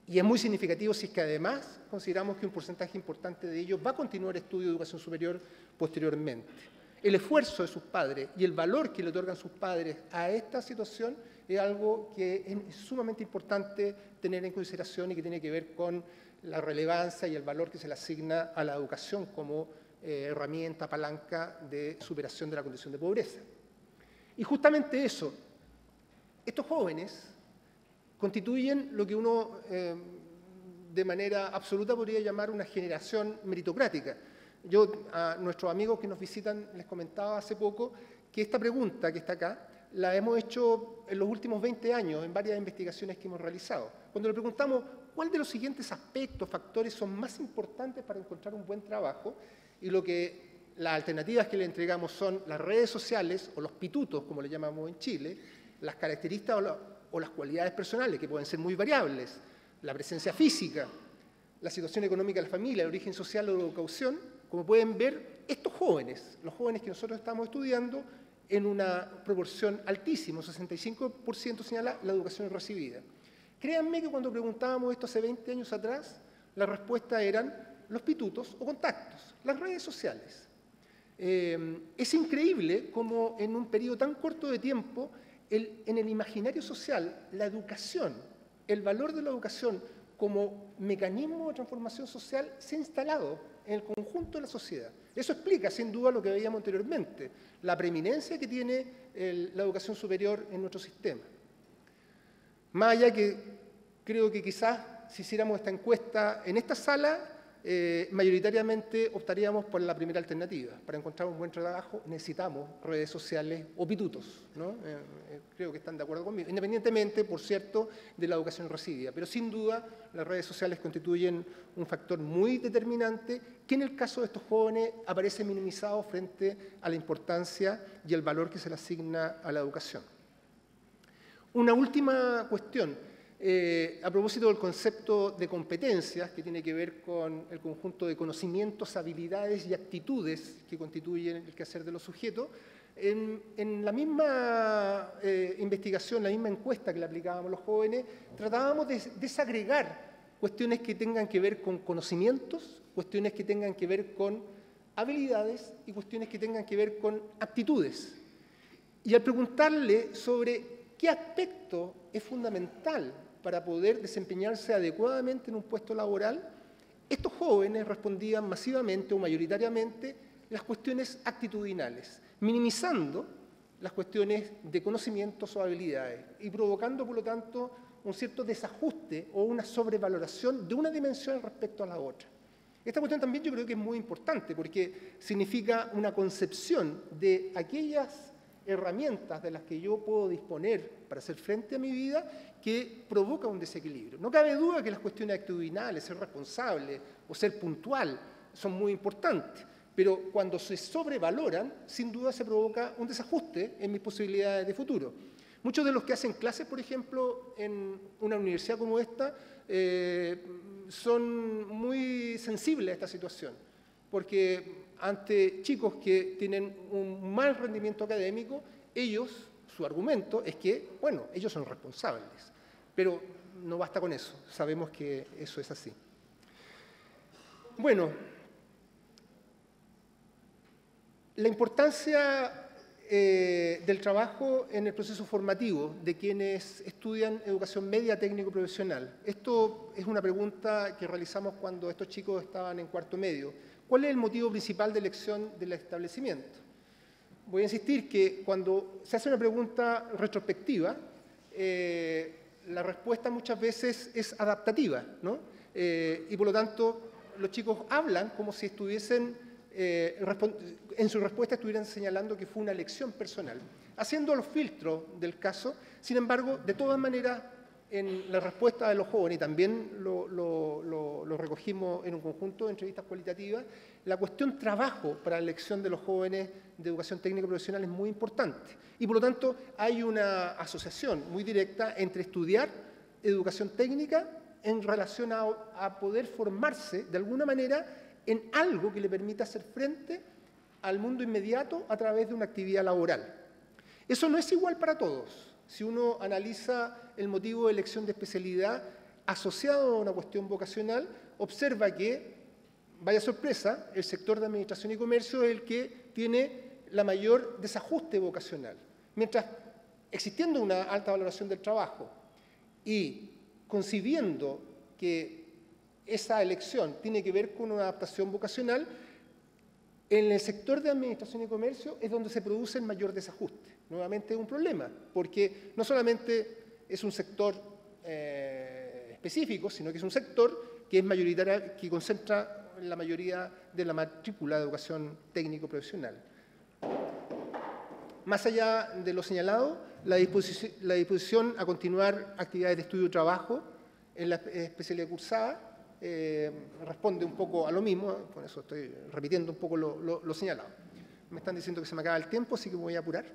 Y es muy significativo si es que además consideramos que un porcentaje importante de ellos va a continuar estudio de educación superior posteriormente. El esfuerzo de sus padres y el valor que le otorgan sus padres a esta situación es algo que es sumamente importante tener en consideración y que tiene que ver con la relevancia y el valor que se le asigna a la educación como herramienta, palanca de superación de la condición de pobreza. Y justamente eso, estos jóvenes constituyen lo que uno de manera absoluta podría llamar una generación meritocrática. Yo a nuestros amigos que nos visitan les comentaba hace poco que esta pregunta que está acá la hemos hecho en los últimos 20 años en varias investigaciones que hemos realizado. Cuando le preguntamos cuál de los siguientes aspectos, factores son más importantes para encontrar un buen trabajo, y las alternativas que le entregamos son las redes sociales o los pitutos, como le llamamos en Chile, las características o las cualidades personales, que pueden ser muy variables, la presencia física, la situación económica de la familia, el origen social o la educación. Como pueden ver, estos jóvenes, los jóvenes que nosotros estamos estudiando, en una proporción altísima, 65% señala la educación recibida. Créanme que cuando preguntábamos esto hace 20 años atrás, la respuesta eran los pitutos o contactos, las redes sociales. Es increíble cómo en un periodo tan corto de tiempo, en el imaginario social, la educación, el valor de la educación como mecanismo de transformación social se ha instalado en el conjunto de la sociedad. Eso explica, sin duda, lo que veíamos anteriormente, la preeminencia que tiene la educación superior en nuestro sistema. Más allá que creo que quizás si hiciéramos esta encuesta en esta sala, mayoritariamente optaríamos por la primera alternativa. Para encontrar un buen trabajo necesitamos redes sociales o pitutos, ¿no? Creo que están de acuerdo conmigo, independientemente, por cierto, de la educación recibida. Pero sin duda las redes sociales constituyen un factor muy determinante que en el caso de estos jóvenes aparece minimizado frente a la importancia y el valor que se le asigna a la educación. Una última cuestión. A propósito del concepto de competencias, que tiene que ver con el conjunto de conocimientos, habilidades y actitudes que constituyen el quehacer de los sujetos, en la misma investigación, la misma encuesta que le aplicábamos a los jóvenes, tratábamos de desagregar cuestiones que tengan que ver con conocimientos, cuestiones que tengan que ver con habilidades y cuestiones que tengan que ver con actitudes. Y al preguntarle sobre qué aspecto es fundamental para poder desempeñarse adecuadamente en un puesto laboral, estos jóvenes respondían masivamente o mayoritariamente las cuestiones actitudinales, minimizando las cuestiones de conocimientos o habilidades y provocando, por lo tanto, un cierto desajuste o una sobrevaloración de una dimensión respecto a la otra. Esta cuestión también yo creo que es muy importante porque significa una concepción de aquellas herramientas de las que yo puedo disponer para hacer frente a mi vida que provoca un desequilibrio. No cabe duda que las cuestiones actitudinales, ser responsable o ser puntual, son muy importantes, pero cuando se sobrevaloran, sin duda se provoca un desajuste en mis posibilidades de futuro. Muchos de los que hacen clases, por ejemplo, en una universidad como esta, son muy sensibles a esta situación, porque ante chicos que tienen un mal rendimiento académico, ellos, su argumento es que, bueno, ellos son responsables, pero no basta con eso, sabemos que eso es así. Bueno, la importancia del trabajo en el proceso formativo de quienes estudian educación media técnico-profesional. Esto es una pregunta que realizamos cuando estos chicos estaban en cuarto medio. ¿Cuál es el motivo principal de elección del establecimiento? Voy a insistir que cuando se hace una pregunta retrospectiva, la respuesta muchas veces es adaptativa, ¿no? Y por lo tanto los chicos hablan como si estuviesen, en su respuesta estuvieran señalando que fue una elección personal, haciendo los filtros del caso. Sin embargo, de todas maneras, en la respuesta de los jóvenes, y también lo recogimos en un conjunto de entrevistas cualitativas, la cuestión trabajo para la elección de los jóvenes de educación técnica profesional es muy importante. Y por lo tanto hay una asociación muy directa entre estudiar educación técnica en relación a poder formarse de alguna manera en algo que le permita hacer frente al mundo inmediato a través de una actividad laboral. Eso no es igual para todos. Si uno analiza el motivo de elección de especialidad asociado a una cuestión vocacional, observa que, vaya sorpresa, el sector de administración y comercio es el que tiene la mayor desajuste vocacional. Mientras existiendo una alta valoración del trabajo y concibiendo que esa elección tiene que ver con una adaptación vocacional, en el sector de administración y comercio es donde se produce el mayor desajuste. Nuevamente es un problema, porque no solamente es un sector específico, sino que es un sector que es mayoritario, que concentra la mayoría de la matrícula de educación técnico-profesional. Más allá de lo señalado, la disposición a continuar actividades de estudio y trabajo en la especialidad cursada responde un poco a lo mismo, con eso estoy repitiendo un poco lo señalado. Me están diciendo que se me acaba el tiempo, así que me voy a apurar.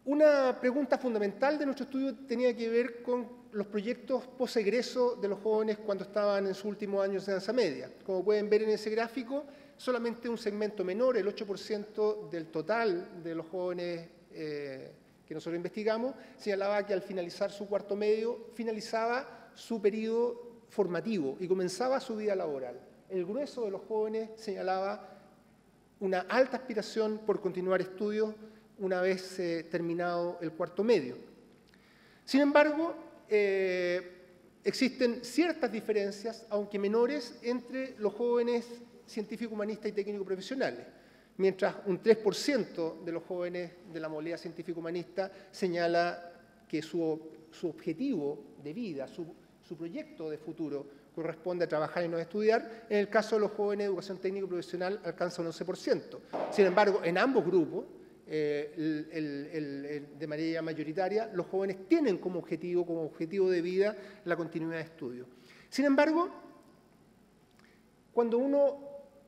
Una pregunta fundamental de nuestro estudio tenía que ver con los proyectos posegreso de los jóvenes cuando estaban en sus últimos años de enseñanza media. Como pueden ver en ese gráfico, solamente un segmento menor, el 8% del total de los jóvenes que nosotros investigamos, señalaba que al finalizar su cuarto medio, finalizaba su periodo formativo y comenzaba su vida laboral. El grueso de los jóvenes señalaba una alta aspiración por continuar estudios una vez terminado el cuarto medio. Sin embargo, existen ciertas diferencias, aunque menores, entre los jóvenes científico-humanistas y técnico-profesionales. Mientras un 3% de los jóvenes de la modalidad científico-humanista señala que su objetivo de vida, su proyecto de futuro corresponde a trabajar y no a estudiar. En el caso de los jóvenes de educación técnico profesional alcanza un 11%. Sin embargo, en ambos grupos, de manera mayoritaria, los jóvenes tienen como objetivo de vida la continuidad de estudio. Sin embargo, cuando uno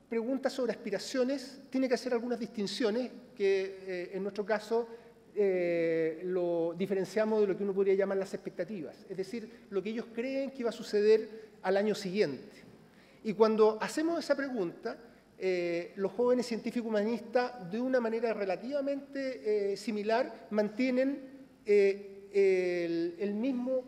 pregunta sobre aspiraciones, tiene que hacer algunas distinciones que en nuestro caso lo diferenciamos de lo que uno podría llamar las expectativas, es decir, lo que ellos creen que va a suceder al año siguiente. Y cuando hacemos esa pregunta, los jóvenes científicos humanistas, de una manera relativamente similar, mantienen el mismo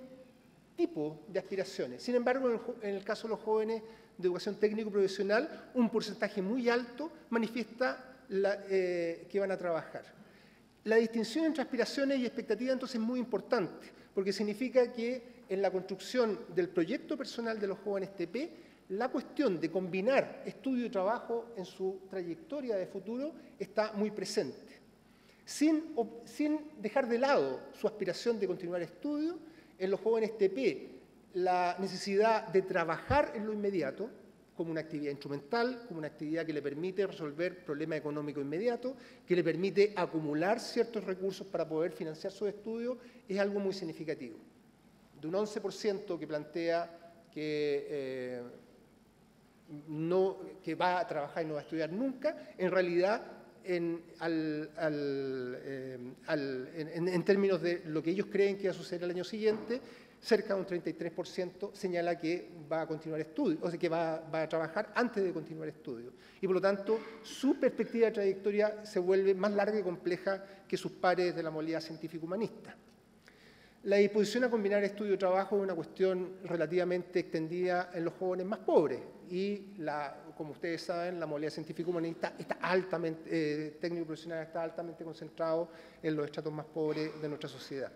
tipo de aspiraciones. Sin embargo, en el caso de los jóvenes de educación técnico profesional, un porcentaje muy alto manifiesta que van a trabajar. La distinción entre aspiraciones y expectativas entonces es muy importante, porque significa que en la construcción del proyecto personal de los jóvenes TP, la cuestión de combinar estudio y trabajo en su trayectoria de futuro está muy presente. Sin dejar de lado su aspiración de continuar estudio, en los jóvenes TP la necesidad de trabajar en lo inmediato, como una actividad instrumental, como una actividad que le permite resolver problemas económicos inmediatos, que le permite acumular ciertos recursos para poder financiar sus estudios, es algo muy significativo. De un 11% que plantea que va a trabajar y no va a estudiar nunca, en realidad, en términos de lo que ellos creen que va a suceder el año siguiente, cerca de un 33% señala que va a continuar estudios, o sea, que va a trabajar antes de continuar estudios. Y por lo tanto, su perspectiva de trayectoria se vuelve más larga y compleja que sus pares de la modalidad científico-humanista. La disposición a combinar estudio y trabajo es una cuestión relativamente extendida en los jóvenes más pobres y, como ustedes saben, la modalidad científico-humanista está altamente, técnico-profesional está altamente concentrado en los estratos más pobres de nuestra sociedad.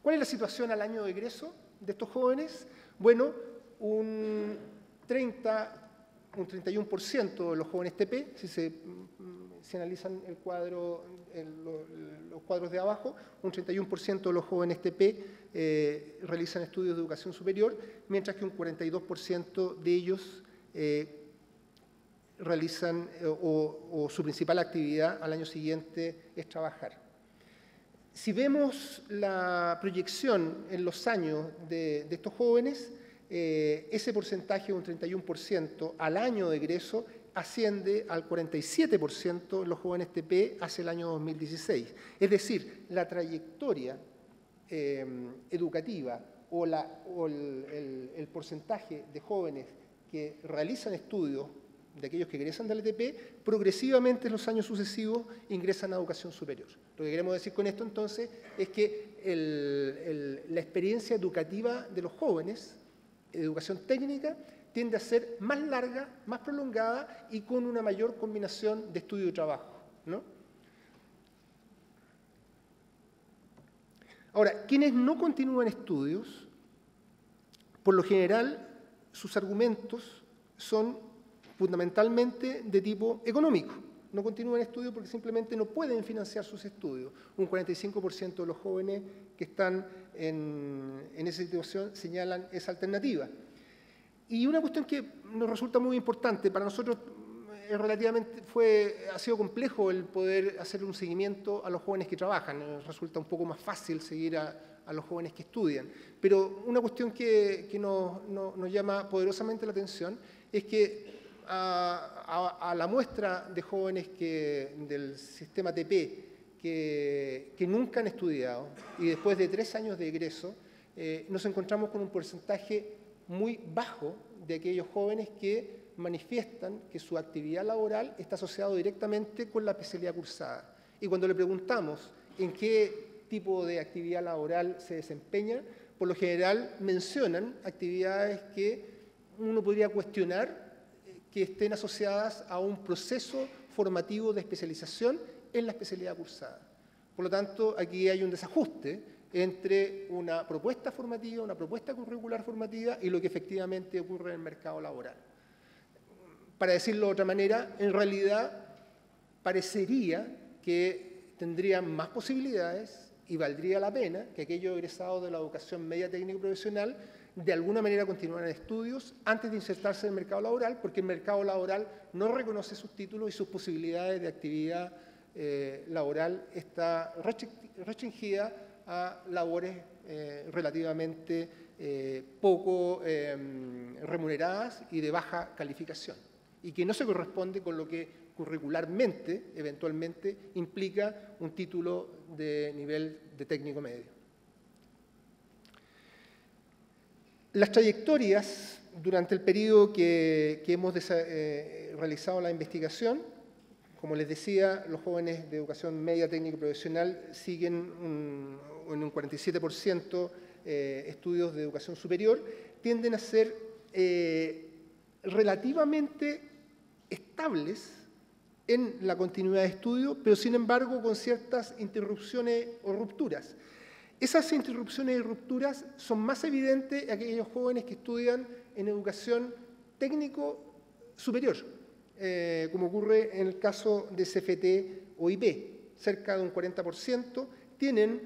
¿Cuál es la situación al año de egreso de estos jóvenes? Bueno, un 31% de los jóvenes TP, si se analizan el cuadro, los cuadros de abajo, un 31% de los jóvenes TP realizan estudios de educación superior, mientras que un 42% de ellos realizan o su principal actividad al año siguiente es trabajar. Si vemos la proyección en los años de estos jóvenes, ese porcentaje de un 31% al año de egreso asciende al 47% en los jóvenes TP hacia el año 2016. Es decir, la trayectoria educativa o el porcentaje de jóvenes que realizan estudios, de aquellos que egresan del ETP, progresivamente en los años sucesivos ingresan a educación superior. Lo que queremos decir con esto entonces es que la experiencia educativa de los jóvenes, educación técnica, tiende a ser más larga, más prolongada y con una mayor combinación de estudio y trabajo, ¿no? Ahora, quienes no continúan estudios, por lo general, sus argumentos son fundamentalmente de tipo económico. No continúan estudios porque simplemente no pueden financiar sus estudios. Un 45% de los jóvenes que están en esa situación señalan esa alternativa. Y una cuestión que nos resulta muy importante, para nosotros ha sido complejo el poder hacer un seguimiento a los jóvenes que trabajan. Resulta un poco más fácil seguir a los jóvenes que estudian. Pero una cuestión que nos llama poderosamente la atención es que a la muestra de jóvenes del sistema TP que nunca han estudiado y después de 3 años de egreso, nos encontramos con un porcentaje muy bajo de aquellos jóvenes que manifiestan que su actividad laboral está asociada directamente con la especialidad cursada. Y cuando le preguntamos en qué tipo de actividad laboral se desempeñan, por lo general mencionan actividades que uno podría cuestionar que estén asociadas a un proceso formativo de especialización en la especialidad cursada. Por lo tanto, aquí hay un desajuste entre una propuesta formativa, una propuesta curricular formativa y lo que efectivamente ocurre en el mercado laboral. Para decirlo de otra manera, en realidad parecería que tendrían más posibilidades y valdría la pena que aquellos egresados de la educación media técnico profesional de alguna manera continuaran estudios antes de insertarse en el mercado laboral, porque el mercado laboral no reconoce sus títulos y sus posibilidades de actividad laboral está restringida a labores relativamente poco remuneradas y de baja calificación, y que no se corresponde con lo que curricularmente, eventualmente, implica un título de nivel de técnico medio. Las trayectorias durante el periodo que hemos realizado la investigación, como les decía, los jóvenes de educación media técnico profesional siguen en un 47% estudios de educación superior, tienden a ser relativamente estables en la continuidad de estudio, pero sin embargo con ciertas interrupciones o rupturas. Esas interrupciones y rupturas son más evidentes en aquellos jóvenes que estudian en educación técnico superior, como ocurre en el caso de CFT o IP. Cerca de un 40% tienen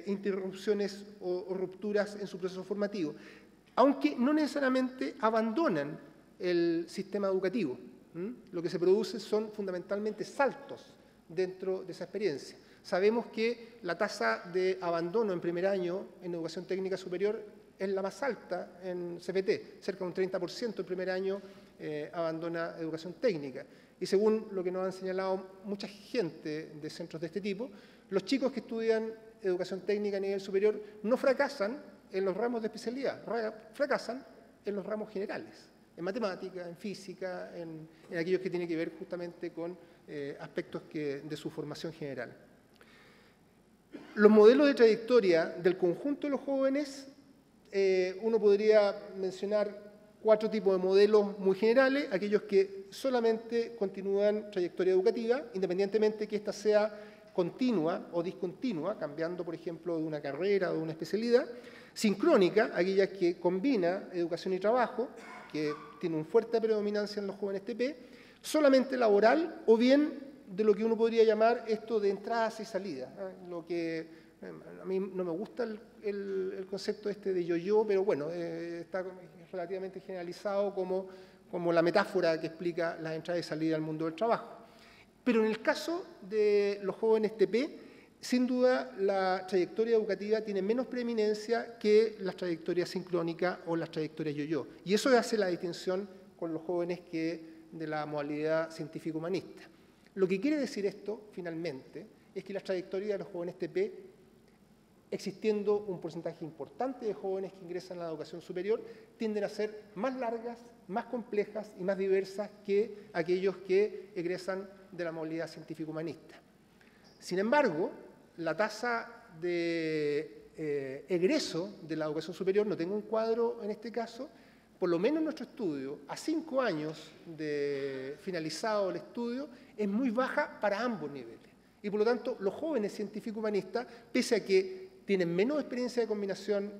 interrupciones o rupturas en su proceso formativo, aunque no necesariamente abandonan el sistema educativo. Lo que se produce son fundamentalmente saltos dentro de esa experiencia. Sabemos que la tasa de abandono en primer año en educación técnica superior es la más alta en CFT, cerca de un 30% el primer año abandona educación técnica. Y según lo que nos han señalado mucha gente de centros de este tipo, los chicos que estudian educación técnica a nivel superior no fracasan en los ramos de especialidad, fracasan en los ramos generales, en matemática, en física, en aquellos que tienen que ver justamente con aspectos de su formación general. Los modelos de trayectoria del conjunto de los jóvenes, uno podría mencionar 4 tipos de modelos muy generales: aquellos que solamente continúan trayectoria educativa, independientemente que ésta sea continua o discontinua, cambiando, por ejemplo, de una carrera o de una especialidad; sincrónica, aquella que combina educación y trabajo, que tiene una fuerte predominancia en los jóvenes TP; solamente laboral, o bien de lo que uno podría llamar esto de entradas y salidas, lo que a mí no me gusta el concepto este de yo-yo, pero bueno, está relativamente generalizado como la metáfora que explica las entradas y salidas al mundo del trabajo. Pero en el caso de los jóvenes TP, sin duda la trayectoria educativa tiene menos preeminencia que las trayectorias sincrónicas o las trayectorias yo-yo. Y eso hace la distinción con los jóvenes de la modalidad científico-humanista. Lo que quiere decir esto, finalmente, es que las trayectorias de los jóvenes TP, existiendo un porcentaje importante de jóvenes que ingresan a la educación superior, tienden a ser más largas, más complejas y más diversas que aquellos que egresan de la modalidad científico-humanista. Sin embargo, la tasa de egreso de la educación superior, no tengo un cuadro en este caso, por lo menos en nuestro estudio, a 5 años de finalizado el estudio, es muy baja para ambos niveles. Y por lo tanto, los jóvenes científico-humanistas, pese a que tienen menos experiencia de combinación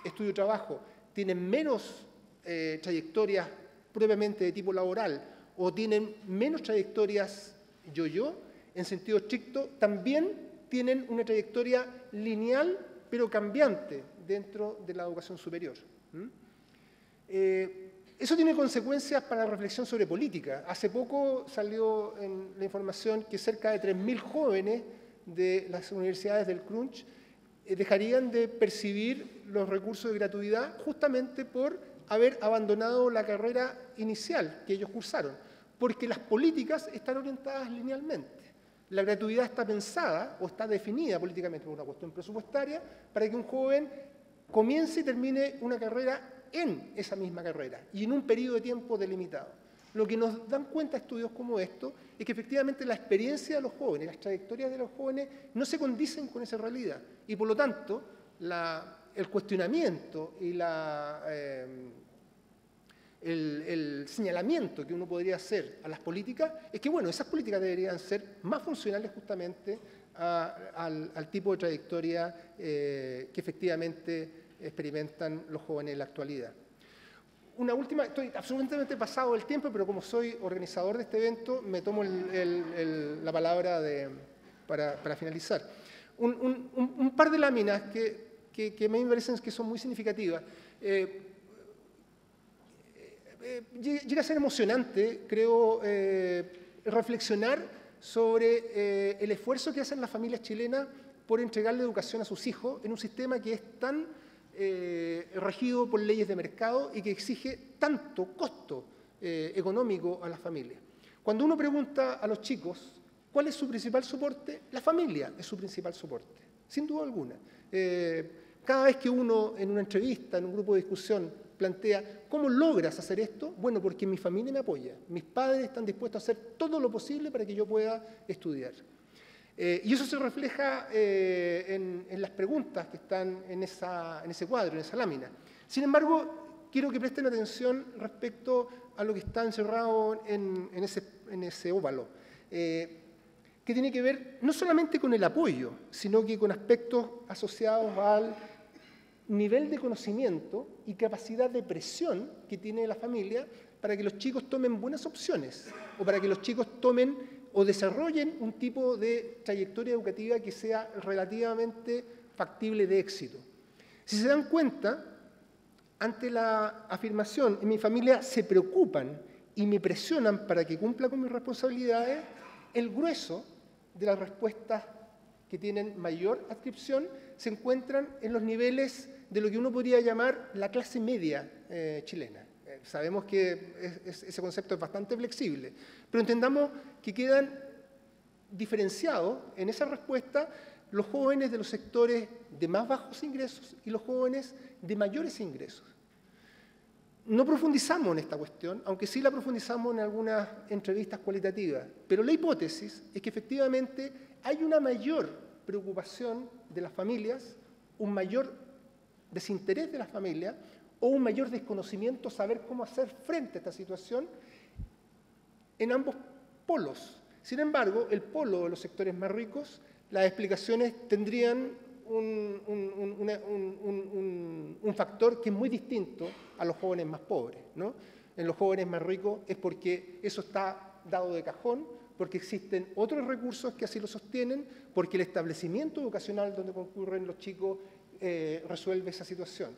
estudio-trabajo, tienen menos trayectorias propiamente de tipo laboral, o tienen menos trayectorias yo-yo, en sentido estricto, también tienen una trayectoria lineal, pero cambiante dentro de la educación superior. Eso tiene consecuencias para la reflexión sobre política. Hace poco salió en la información que cerca de 3.000 jóvenes de las universidades del Crunch dejarían de percibir los recursos de gratuidad justamente por haber abandonado la carrera inicial que ellos cursaron, porque las políticas están orientadas linealmente. La gratuidad está pensada o está definida políticamente por una cuestión presupuestaria para que un joven comience y termine una carrera en esa misma carrera y en un periodo de tiempo delimitado. Lo que nos dan cuenta estudios como estos es que efectivamente la experiencia de los jóvenes, las trayectorias de los jóvenes no se condicen con esa realidad y por lo tanto el cuestionamiento y el señalamiento que uno podría hacer a las políticas es que, bueno, esas políticas deberían ser más funcionales justamente al tipo de trayectoria que efectivamente experimentan los jóvenes en la actualidad. Una última, estoy absolutamente pasado el tiempo, pero como soy organizador de este evento, me tomo la palabra para finalizar. un par de láminas que a mí me parecen que son muy significativas. Llega a ser emocionante, creo, reflexionar sobre el esfuerzo que hacen las familias chilenas por entregarle educación a sus hijos en un sistema que es tan regido por leyes de mercado y que exige tanto costo económico a las familias. Cuando uno pregunta a los chicos cuál es su principal soporte, la familia es su principal soporte, sin duda alguna. Cada vez que uno en una entrevista, en un grupo de discusión, plantea ¿cómo logras hacer esto? Bueno, porque mi familia me apoya, mis padres están dispuestos a hacer todo lo posible para que yo pueda estudiar. Y eso se refleja en las preguntas que están en ese cuadro, en esa lámina. Sin embargo, quiero que presten atención respecto a lo que está encerrado en ese óvalo, que tiene que ver no solamente con el apoyo, sino que con aspectos asociados al nivel de conocimiento y capacidad de presión que tiene la familia para que los chicos tomen buenas opciones o para que los chicos tomen o desarrollen un tipo de trayectoria educativa que sea relativamente factible de éxito. Si se dan cuenta, ante la afirmación, en mi familia se preocupan y me presionan para que cumpla con mis responsabilidades, el grueso de las respuestas que tienen mayor adscripción se encuentran en los niveles de lo que uno podría llamar la clase media chilena. Sabemos que ese concepto es bastante flexible, pero entendamos que quedan diferenciados en esa respuesta los jóvenes de los sectores de más bajos ingresos y los jóvenes de mayores ingresos. No profundizamos en esta cuestión, aunque sí la profundizamos en algunas entrevistas cualitativas, pero la hipótesis es que efectivamente hay una mayor preocupación de las familias, un mayor desinterés de las familias o un mayor desconocimiento saber cómo hacer frente a esta situación en ambos polos. Sin embargo, el polo de los sectores más ricos, las explicaciones tendrían un factor que es muy distinto a los jóvenes más pobres, ¿no? En los jóvenes más ricos es porque eso está dado de cajón, porque existen otros recursos que así lo sostienen, porque el establecimiento educacional donde concurren los chicos resuelve esa situación.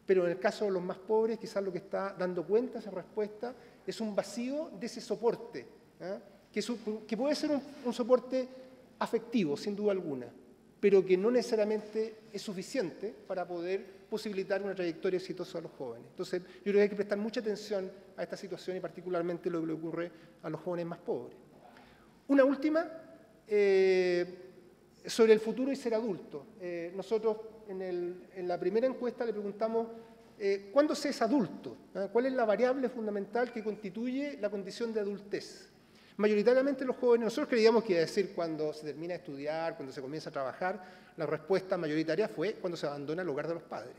Pero en el caso de los más pobres, quizás lo que está dando cuenta esa respuesta es un vacío de ese soporte, que puede ser un soporte afectivo, sin duda alguna, pero que no necesariamente es suficiente para poder posibilitar una trayectoria exitosa a los jóvenes. Entonces, yo creo que hay que prestar mucha atención a esta situación y particularmente lo que le ocurre a los jóvenes más pobres. Una última, sobre el futuro y ser adulto. Nosotros en la primera encuesta le preguntamos ¿cuándo se es adulto? ¿Cuál es la variable fundamental que constituye la condición de adultez? Mayoritariamente los jóvenes, nosotros creíamos que iba a decir cuando se termina de estudiar, cuando se comienza a trabajar, la respuesta mayoritaria fue cuando se abandona el hogar de los padres.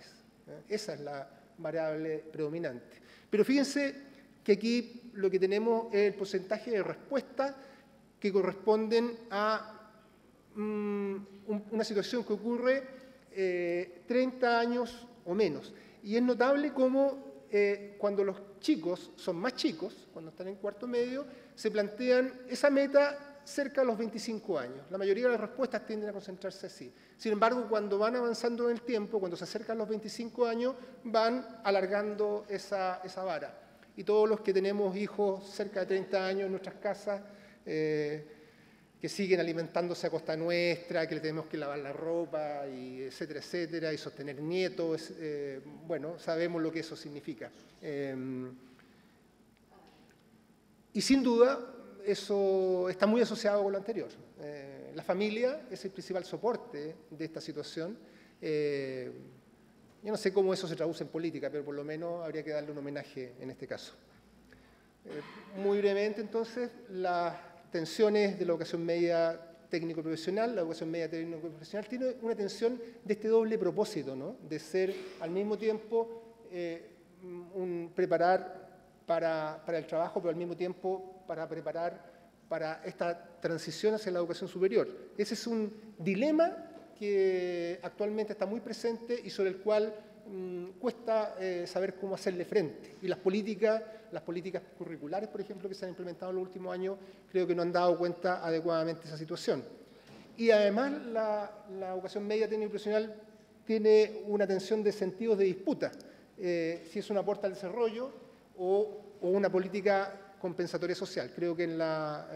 Esa es la variable predominante. Pero fíjense que aquí lo que tenemos es el porcentaje de respuestas que corresponden a una situación que ocurre 30 años o menos. Y es notable cómo cuando los chicos son más chicos, cuando están en cuarto medio, se plantean esa meta cerca de los 25 años. La mayoría de las respuestas tienden a concentrarse así. Sin embargo, cuando van avanzando en el tiempo, cuando se acercan los 25 años, van alargando esa vara. Y todos los que tenemos hijos cerca de 30 años en nuestras casas, que siguen alimentándose a costa nuestra, que le tenemos que lavar la ropa, y etcétera, etcétera, y sostener nietos, bueno, sabemos lo que eso significa. Y sin duda, eso está muy asociado con lo anterior. La familia es el principal soporte de esta situación. Yo no sé cómo eso se traduce en política, pero por lo menos habría que darle un homenaje en este caso. Muy brevemente, entonces, las tensiones de la educación media técnico-profesional. La educación media técnico-profesional tiene una tensión de este doble propósito, ¿no? De ser al mismo tiempo preparar para el trabajo, pero al mismo tiempo para preparar para esta transición hacia la educación superior. Ese es un dilema que actualmente está muy presente y sobre el cual cuesta saber cómo hacerle frente. Y las políticas curriculares, por ejemplo, que se han implementado en los últimos años, creo que no han dado cuenta adecuadamente de esa situación. y además la educación media técnica y profesional tiene una tensión de sentidos de disputa, si es un aporte al desarrollo o una política compensatoria social. Creo que en la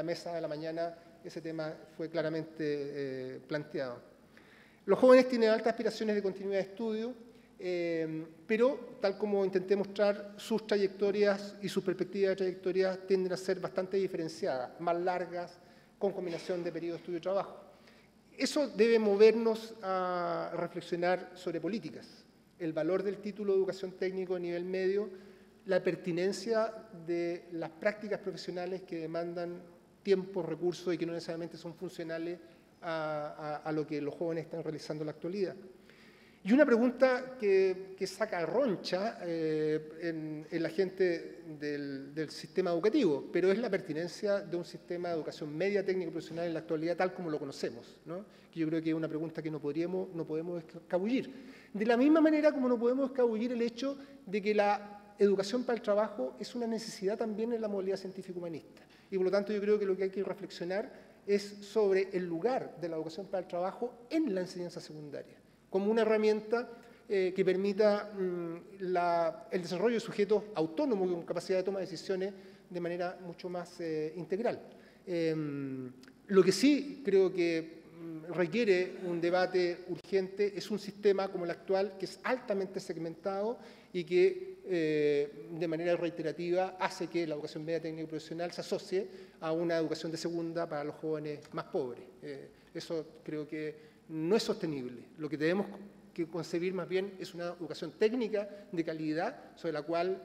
mesa de la mañana ese tema fue claramente planteado. Los jóvenes tienen altas aspiraciones de continuidad de estudio, pero tal como intenté mostrar, sus trayectorias y sus perspectivas de trayectoria tienden a ser bastante diferenciadas, más largas, con combinación de periodo de estudio y trabajo. Eso debe movernos a reflexionar sobre políticas, el valor del título de educación técnico a nivel medio, la pertinencia de las prácticas profesionales que demandan tiempo, recursos y que no necesariamente son funcionales a lo que los jóvenes están realizando en la actualidad. Y una pregunta que saca roncha en la gente del sistema educativo, pero es la pertinencia de un sistema de educación media técnica y profesional en la actualidad tal como lo conocemos, ¿no? Que yo creo que es una pregunta que no podemos escabullir. De la misma manera como no podemos escabullir el hecho de que la educación para el trabajo es una necesidad también en la modalidad científico-humanista. Y por lo tanto yo creo que lo que hay que reflexionar es sobre el lugar de la educación para el trabajo en la enseñanza secundaria, como una herramienta que permita el desarrollo de sujetos autónomos con capacidad de toma de decisiones de manera mucho más integral. Lo que sí creo que requiere un debate urgente es un sistema como el actual, que es altamente segmentado y que de manera reiterativa hace que la educación media técnica y profesional se asocie a una educación de segunda para los jóvenes más pobres. Eso creo que no es sostenible. Lo que tenemos que concebir más bien es una educación técnica de calidad sobre la cual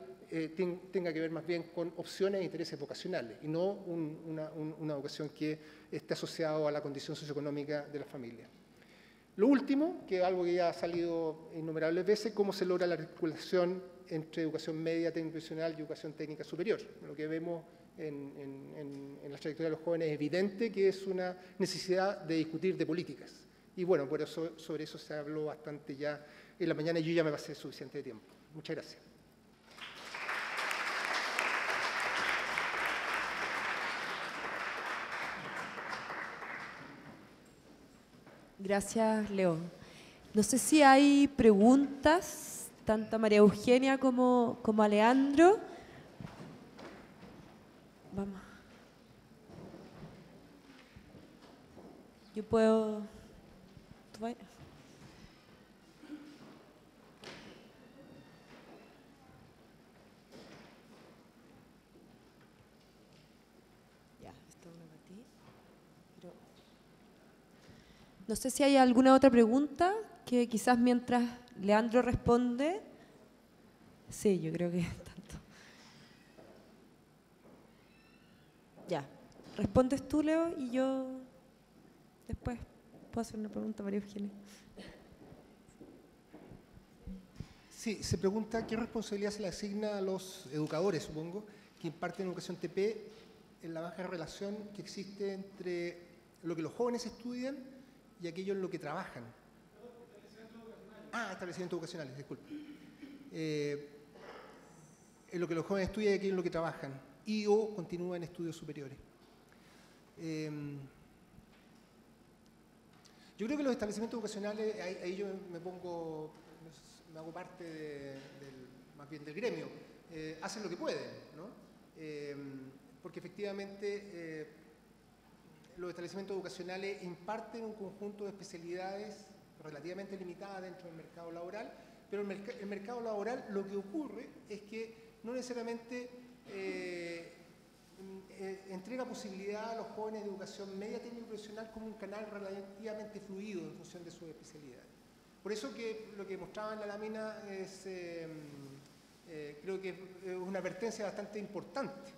tenga que ver más bien con opciones e intereses vocacionales y no una educación que esté asociada a la condición socioeconómica de la familia. Lo último, que es algo que ya ha salido innumerables veces, cómo se logra la articulación entre educación media técnica profesional y educación técnica superior. Lo que vemos en la trayectoria de los jóvenes es evidente que es una necesidad de discutir de políticas. Y bueno, por eso, sobre eso se habló bastante ya en la mañana y yo ya me pasé suficiente tiempo. Muchas gracias. Gracias, Leo. No sé si hay preguntas, tanto a María Eugenia como a Leandro. Vamos. Yo puedo... ¿Tú vas? Ya, esto es una para ti. Pero... No sé si hay alguna otra pregunta que quizás mientras Leandro responde. Sí, yo creo que tanto. Ya, respondes tú, Leo, y yo después puedo hacer una pregunta a María Eugenia. Sí, se pregunta qué responsabilidad se le asigna a los educadores, supongo, que imparten educación TP en la baja relación que existe entre lo que los jóvenes estudian y aquello en lo que trabajan. Establecimientos vocacionales, disculpe. En lo que los jóvenes estudian y aquello en lo que trabajan y o continúan estudios superiores. Yo creo que los establecimientos vocacionales, ahí yo me hago parte más bien del gremio, hacen lo que pueden, ¿no? Porque efectivamente los establecimientos educacionales imparten un conjunto de especialidades relativamente limitadas dentro del mercado laboral, pero el mercado laboral lo que ocurre es que no necesariamente entrega posibilidad a los jóvenes de educación media técnica y profesional como un canal relativamente fluido en función de sus especialidades. Por eso que lo que mostraba en la lámina es, creo que es una advertencia bastante importante.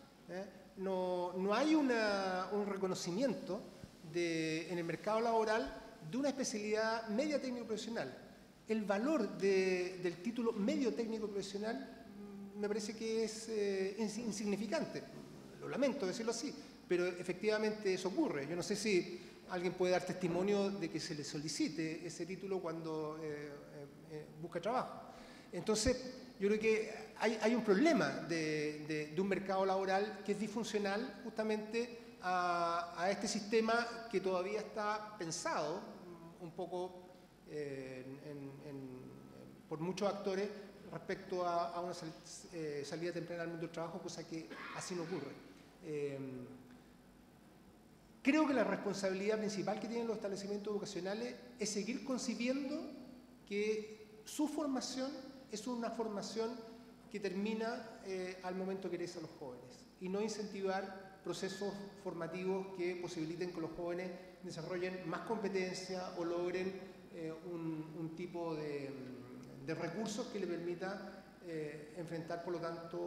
No hay un reconocimiento en el mercado laboral de una especialidad media técnico profesional. El valor del título medio técnico profesional me parece que es insignificante. Lo lamento decirlo así, pero efectivamente eso ocurre. Yo no sé si alguien puede dar testimonio de que se le solicite ese título cuando busca trabajo. Entonces, yo creo que hay un problema de un mercado laboral que es disfuncional justamente a este sistema que todavía está pensado un poco por muchos actores respecto a una salida temprana al mundo del trabajo, cosa que así no ocurre. Creo que la responsabilidad principal que tienen los establecimientos educacionales es seguir concibiendo que su formación es una formación que termina al momento que egresan los jóvenes y no incentivar procesos formativos que posibiliten que los jóvenes desarrollen más competencia o logren un tipo de recursos que le permita enfrentar, por lo tanto,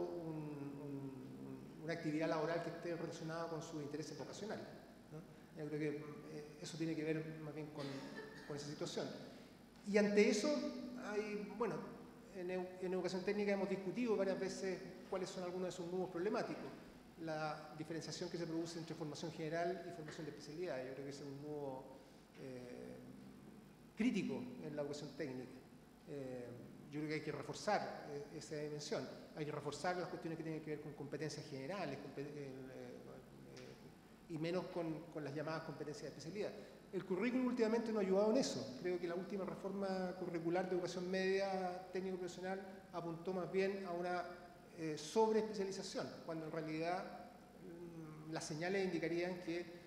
una actividad laboral que esté relacionada con sus intereses vocacionales, ¿no? Yo creo que eso tiene que ver más bien con esa situación. Y ante eso, bueno, en educación técnica hemos discutido varias veces cuáles son algunos de sus nudos problemáticos. La diferenciación que se produce entre formación general y formación de especialidad. Yo creo que ese es un nudo crítico en la educación técnica. Yo creo que hay que reforzar esa dimensión. Hay que reforzar las cuestiones que tienen que ver con competencias generales y menos con las llamadas competencias de especialidad. El currículum últimamente no ha ayudado en eso. Creo que la última reforma curricular de educación media técnico-profesional apuntó más bien a una sobreespecialización, cuando en realidad las señales indicarían que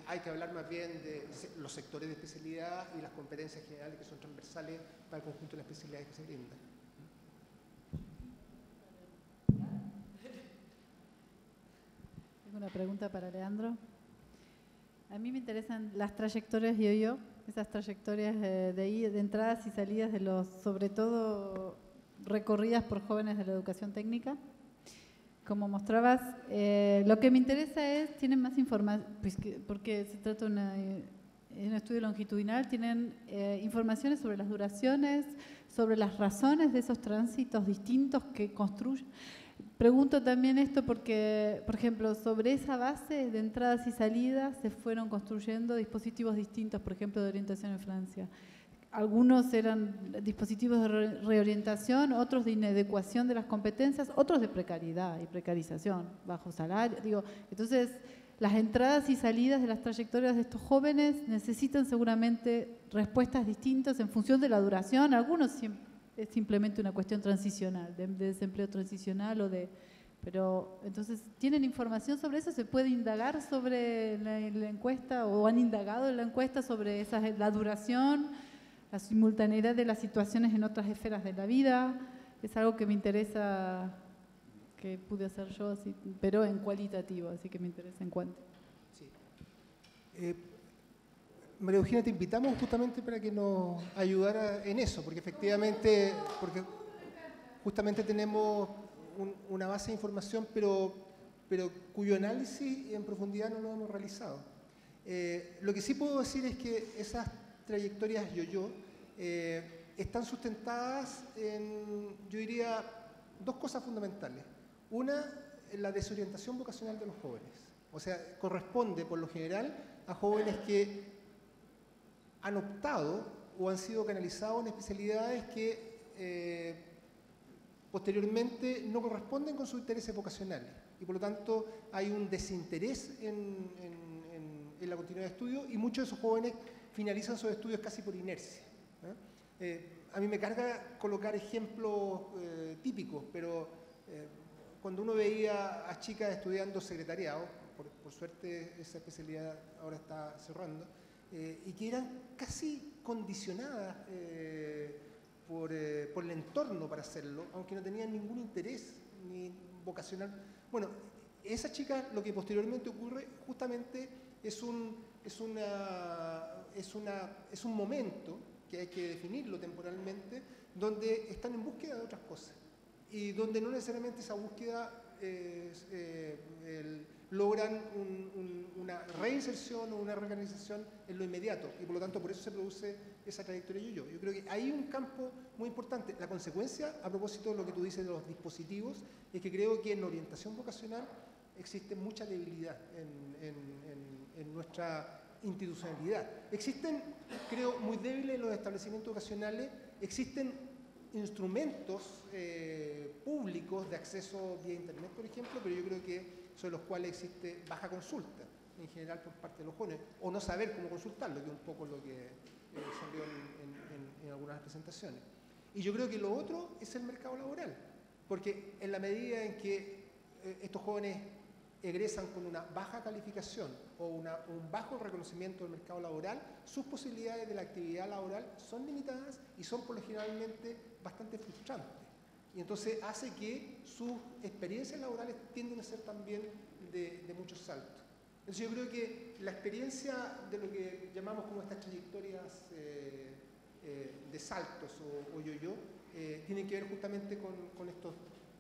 hay que hablar más bien de los sectores de especialidad y las competencias generales que son transversales para el conjunto de las especialidades que se brindan. Tengo una pregunta para Leandro. A mí me interesan las trayectorias yo-yo, esas trayectorias de entradas y salidas de los, sobre todo recorridas por jóvenes de la educación técnica. Como mostrabas, lo que me interesa es, tienen más información, pues porque se trata de un estudio longitudinal, tienen informaciones sobre las duraciones, sobre las razones de esos tránsitos distintos que construyen. Pregunto también esto porque, por ejemplo, sobre esa base de entradas y salidas se fueron construyendo dispositivos distintos, por ejemplo, de orientación en Francia. Algunos eran dispositivos de reorientación, otros de inadecuación de las competencias, otros de precariedad y precarización, bajo salario. Digo, entonces, las entradas y salidas de las trayectorias de estos jóvenes necesitan seguramente respuestas distintas en función de la duración. Algunos es simplemente una cuestión transicional, de desempleo transicional o de... Pero, entonces, ¿tienen información sobre eso? ¿Se puede indagar sobre la encuesta o han indagado en la encuesta sobre la duración, la simultaneidad de las situaciones en otras esferas de la vida? Es algo que me interesa, que pude hacer yo, así, pero en cualitativo, así que me interesa en cuánto. Sí. María Eugenia, te invitamos justamente para que nos ayudara en eso, porque efectivamente, justamente tenemos una base de información, pero cuyo análisis en profundidad no lo hemos realizado. Lo que sí puedo decir es que esas trayectorias yo-yo están sustentadas en, yo diría, dos cosas fundamentales. Una, la desorientación vocacional de los jóvenes. O sea, corresponde por lo general a jóvenes que han optado o han sido canalizados en especialidades que posteriormente no corresponden con sus intereses vocacionales y por lo tanto hay un desinterés en la continuidad de estudios y muchos de esos jóvenes finalizan sus estudios casi por inercia, ¿no? A mí me carga colocar ejemplos típicos, pero cuando uno veía a chicas estudiando secretariado, por suerte esa especialidad ahora está cerrando, y que eran casi condicionadas por el entorno para hacerlo, aunque no tenían ningún interés ni vocacional. Bueno, esa chica, lo que posteriormente ocurre justamente es un momento que hay que definirlo temporalmente, donde están en búsqueda de otras cosas y donde no necesariamente esa búsqueda logran una reinserción o una reorganización en lo inmediato y por lo tanto por eso se produce esa trayectoria yo-yo. Yo creo que hay un campo muy importante. La consecuencia, a propósito de lo que tú dices de los dispositivos, es que creo que en la orientación vocacional existe mucha debilidad en nuestra institucionalidad. Existen, creo, muy débiles los establecimientos vocacionales, existen instrumentos públicos de acceso vía internet, por ejemplo, pero yo creo que sobre los cuales existe baja consulta, en general por parte de los jóvenes, o no saber cómo consultarlo, que es un poco lo que salió en algunas presentaciones. Y yo creo que lo otro es el mercado laboral, porque en la medida en que estos jóvenes egresan con una baja calificación o un bajo reconocimiento del mercado laboral, sus posibilidades de la actividad laboral son limitadas y son por lo generalmente bastante frustrantes. Y entonces hace que sus experiencias laborales tienden a ser también de muchos saltos. Entonces yo creo que la experiencia de lo que llamamos como estas trayectorias de saltos o yo-yo, tienen que ver justamente con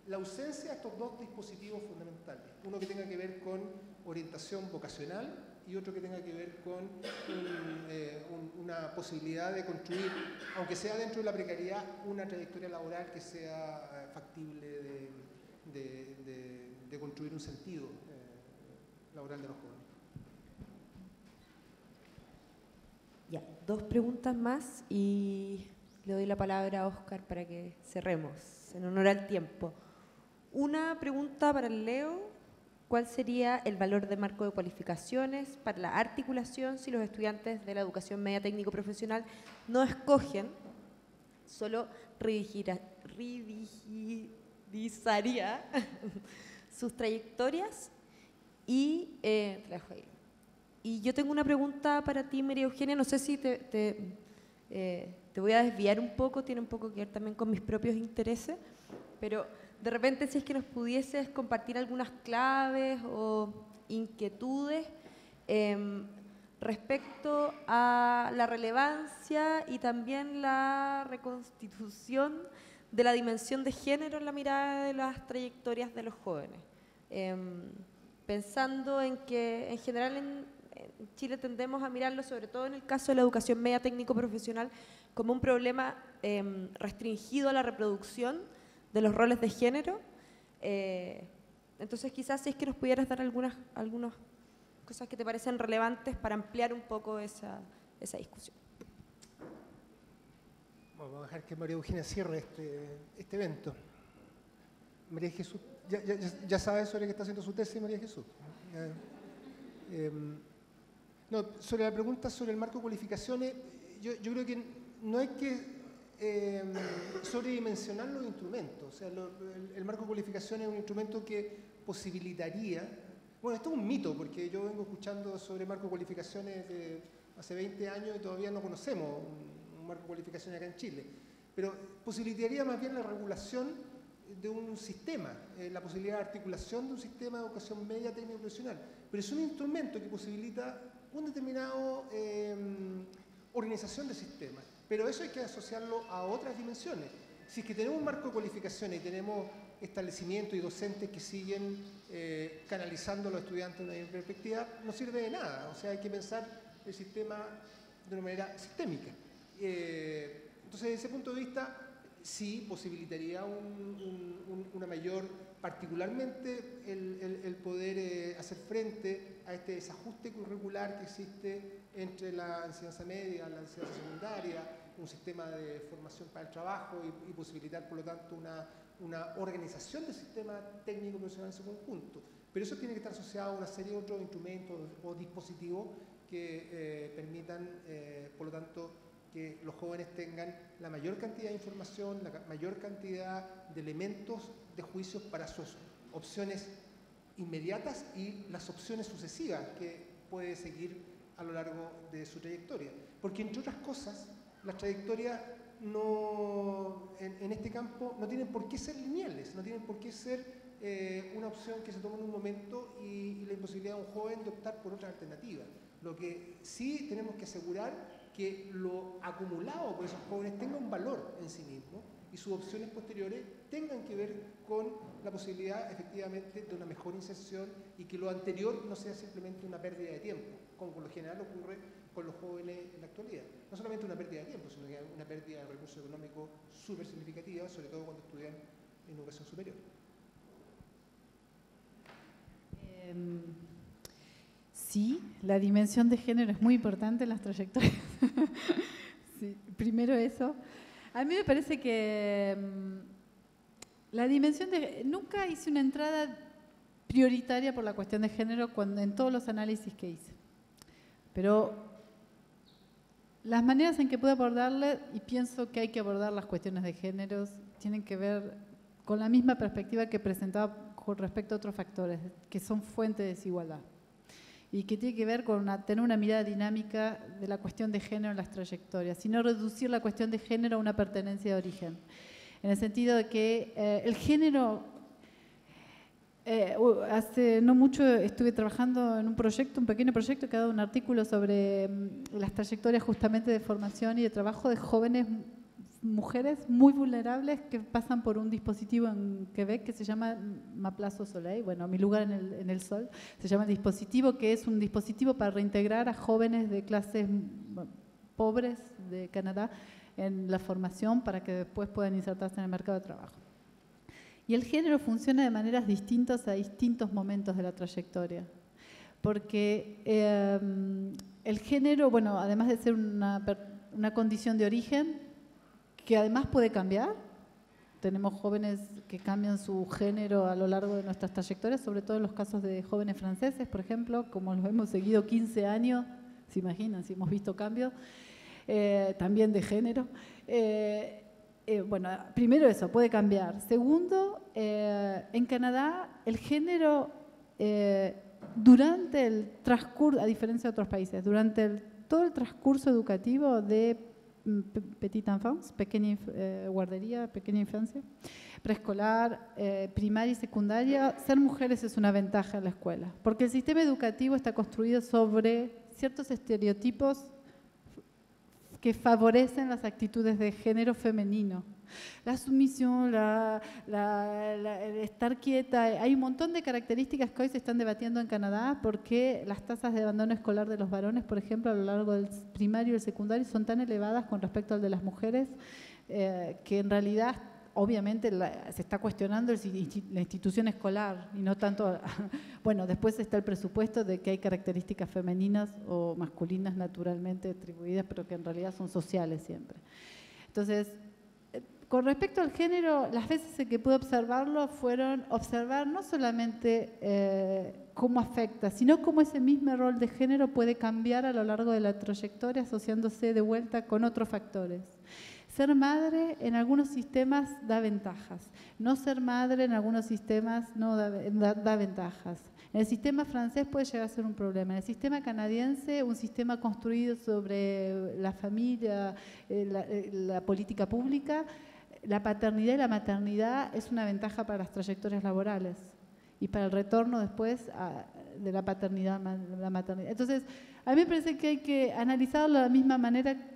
la ausencia de estos dos dispositivos fundamentales. Uno que tenga que ver con orientación vocacional y otro que tenga que ver con una posibilidad de construir, aunque sea dentro de la precariedad, una trayectoria laboral que sea factible de construir un sentido laboral de los jóvenes. Ya, 2 preguntas más y le doy la palabra a Óscar para que cerremos, en honor al tiempo. Una pregunta para el Leo: ¿cuál sería el valor de marco de cualificaciones para la articulación si los estudiantes de la educación media técnico-profesional no escogen, solo rigidizaría sus trayectorias? Y yo tengo una pregunta para ti, María Eugenia, no sé si te voy a desviar un poco, tiene un poco que ver también con mis propios intereses, pero de repente si es que nos pudieses compartir algunas claves o inquietudes respecto a la relevancia y también la reconstitución de la dimensión de género en la mirada de las trayectorias de los jóvenes. Pensando en que en general en Chile tendemos a mirarlo, sobre todo en el caso de la educación media técnico-profesional, como un problema restringido a la reproducción de los roles de género. Entonces quizás si es que nos pudieras dar algunas cosas que te parecen relevantes para ampliar un poco esa discusión. Vamos a dejar que María Eugenia cierre este evento. María Jesús, ya sabes sobre qué está haciendo su tesis, María Jesús. No, sobre la pregunta sobre el marco de cualificaciones, yo creo que no hay que sobredimensionar los instrumentos. O sea, el marco de cualificaciones es un instrumento que posibilitaría... Bueno, esto es un mito, porque yo vengo escuchando sobre marco de cualificaciones de hace 20 años y todavía no conocemos un marco de cualificaciones acá en Chile. Pero posibilitaría más bien la regulación de un sistema, la posibilidad de articulación de un sistema de educación media técnico profesional. Pero es un instrumento que posibilita un determinado organización de sistemas. Pero eso hay que asociarlo a otras dimensiones. Si es que tenemos un marco de cualificaciones y tenemos establecimientos y docentes que siguen canalizando a los estudiantes en una perspectiva, no sirve de nada. O sea, hay que pensar el sistema de una manera sistémica. Entonces, desde ese punto de vista, sí posibilitaría una mayor, particularmente el poder hacer frente a este desajuste curricular que existe entre la enseñanza media, la enseñanza secundaria, un sistema de formación para el trabajo y posibilitar, por lo tanto, una organización del sistema técnico profesional en su conjunto. Pero eso tiene que estar asociado a una serie de otros instrumentos o dispositivos que permitan, por lo tanto, que los jóvenes tengan la mayor cantidad de información, la mayor cantidad de elementos de juicios para sus opciones inmediatas y las opciones sucesivas que puede seguir a lo largo de su trayectoria. Porque, entre otras cosas, las trayectorias en este campo no tienen por qué ser lineales, no tienen por qué ser una opción que se toma en un momento y la imposibilidad de un joven de optar por otra alternativa. Lo que sí tenemos que asegurar que lo acumulado por esos jóvenes tenga un valor en sí mismo y sus opciones posteriores tengan que ver con la posibilidad efectivamente de una mejor inserción y que lo anterior no sea simplemente una pérdida de tiempo, como por lo general ocurre con los jóvenes en la actualidad. No solamente una pérdida de tiempo, sino que una pérdida de recursos económicos súper significativa, sobre todo cuando estudian en educación superior. Sí, la dimensión de género es muy importante en las trayectorias. Sí, primero eso. A mí me parece que la dimensión de... Nunca hice una entrada prioritaria por la cuestión de género en todos los análisis que hice. Pero las maneras en que puedo abordarle, y pienso que hay que abordar las cuestiones de géneros, tienen que ver con la misma perspectiva que presentaba con respecto a otros factores, que son fuente de desigualdad. Y que tiene que ver con tener una mirada dinámica de la cuestión de género en las trayectorias, y no reducir la cuestión de género a una pertenencia de origen. En el sentido de que el género, hace no mucho estuve trabajando en un pequeño proyecto que ha dado un artículo sobre las trayectorias justamente de formación y de trabajo de jóvenes mujeres muy vulnerables que pasan por un dispositivo en Quebec que se llama Ma Place au Soleil, bueno, Mi lugar en el sol, se llama el dispositivo, que es un dispositivo para reintegrar a jóvenes de clases pobres de Canadá en la formación para que después puedan insertarse en el mercado de trabajo. Y el género funciona de maneras distintas a distintos momentos de la trayectoria, porque el género, bueno, además de ser una condición de origen, que además puede cambiar. Tenemos jóvenes que cambian su género a lo largo de nuestras trayectorias, sobre todo en los casos de jóvenes franceses, por ejemplo, como los hemos seguido 15 años, se imaginan si hemos visto cambios, también de género. Bueno, primero eso, puede cambiar. Segundo, en Canadá el género durante el transcurso, a diferencia de otros países, durante todo el transcurso educativo de petite enfance, pequeña guardería, pequeña infancia, preescolar, primaria y secundaria, ser mujeres es una ventaja en la escuela, porque el sistema educativo está construido sobre ciertos estereotipos que favorecen las actitudes de género femenino. La sumisión, el estar quieta, hay un montón de características que hoy se están debatiendo en Canadá porque las tasas de abandono escolar de los varones, por ejemplo, a lo largo del primario y el secundario son tan elevadas con respecto al de las mujeres que en realidad obviamente se está cuestionando la institución escolar y no tanto, bueno, después está el presupuesto de que hay características femeninas o masculinas naturalmente atribuidas, pero que en realidad son sociales siempre. Entonces, con respecto al género, las veces en que pude observarlo fueron observar no solamente cómo afecta, sino cómo ese mismo rol de género puede cambiar a lo largo de la trayectoria asociándose de vuelta con otros factores. Ser madre en algunos sistemas da ventajas, no ser madre en algunos sistemas no da ventajas. En el sistema francés puede llegar a ser un problema. En el sistema canadiense, un sistema construido sobre la familia, la política pública, la paternidad y la maternidad es una ventaja para las trayectorias laborales y para el retorno después de la paternidad a la maternidad. Entonces, a mí me parece que hay que analizarlo de la misma manera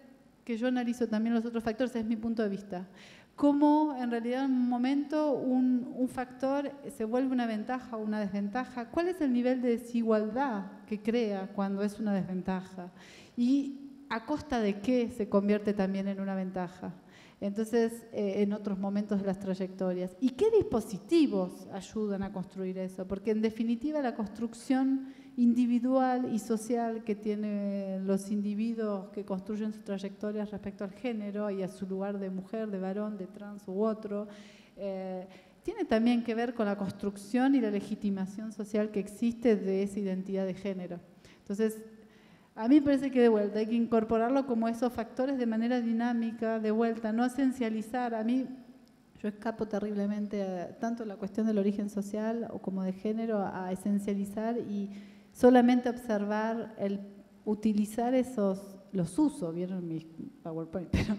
que yo analizo también los otros factores, es mi punto de vista. Cómo en realidad en un momento un factor se vuelve una ventaja o una desventaja. ¿Cuál es el nivel de desigualdad que crea cuando es una desventaja? Y a costa de qué se convierte también en una ventaja. Entonces, en otros momentos de las trayectorias. ¿Y qué dispositivos ayudan a construir eso? Porque en definitiva la construcción individual y social que tienen los individuos que construyen sus trayectorias respecto al género y a su lugar de mujer, de varón, de trans u otro, tiene también que ver con la construcción y la legitimación social que existe de esa identidad de género. Entonces, a mí me parece que de vuelta hay que incorporarlo como esos factores de manera dinámica, de vuelta, no esencializar. A mí, yo escapo terriblemente tanto la cuestión del origen social o como de género a esencializar y solamente observar, utilizar los uso, vieron mis PowerPoint, pero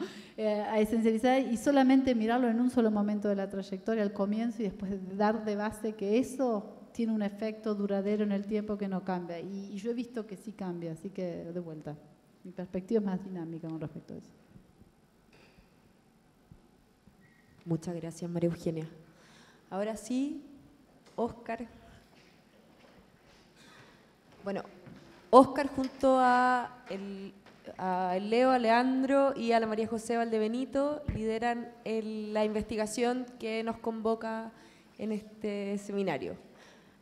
a esencializar y solamente mirarlo en un solo momento de la trayectoria, al comienzo, y después dar de base que eso tiene un efecto duradero en el tiempo que no cambia. Y yo he visto que sí cambia, así que de vuelta. Mi perspectiva es más dinámica con respecto a eso. Muchas gracias, María Eugenia. Ahora sí, Óscar. Bueno, Óscar junto a Leo, a Leandro y a la María José Valdebenito lideran la investigación que nos convoca en este seminario.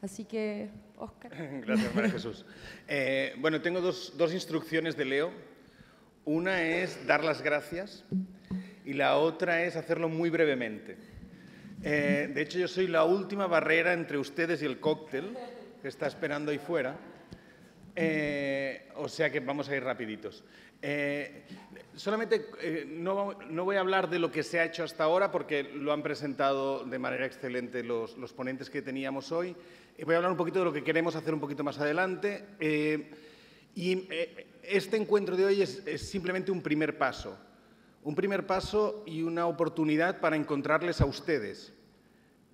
Así que, Óscar. Gracias, María Jesús. Bueno, tengo dos instrucciones de Leo. Una es dar las gracias y la otra es hacerlo muy brevemente. De hecho, yo soy la última barrera entre ustedes y el cóctel que está esperando ahí fuera. O sea que vamos a ir rapiditos. Solamente no voy a hablar de lo que se ha hecho hasta ahora porque lo han presentado de manera excelente los ponentes que teníamos hoy. Voy a hablar un poquito de lo que queremos hacer un poquito más adelante. Este encuentro de hoy es simplemente un primer paso. Un primer paso y una oportunidad para encontrarles a ustedes.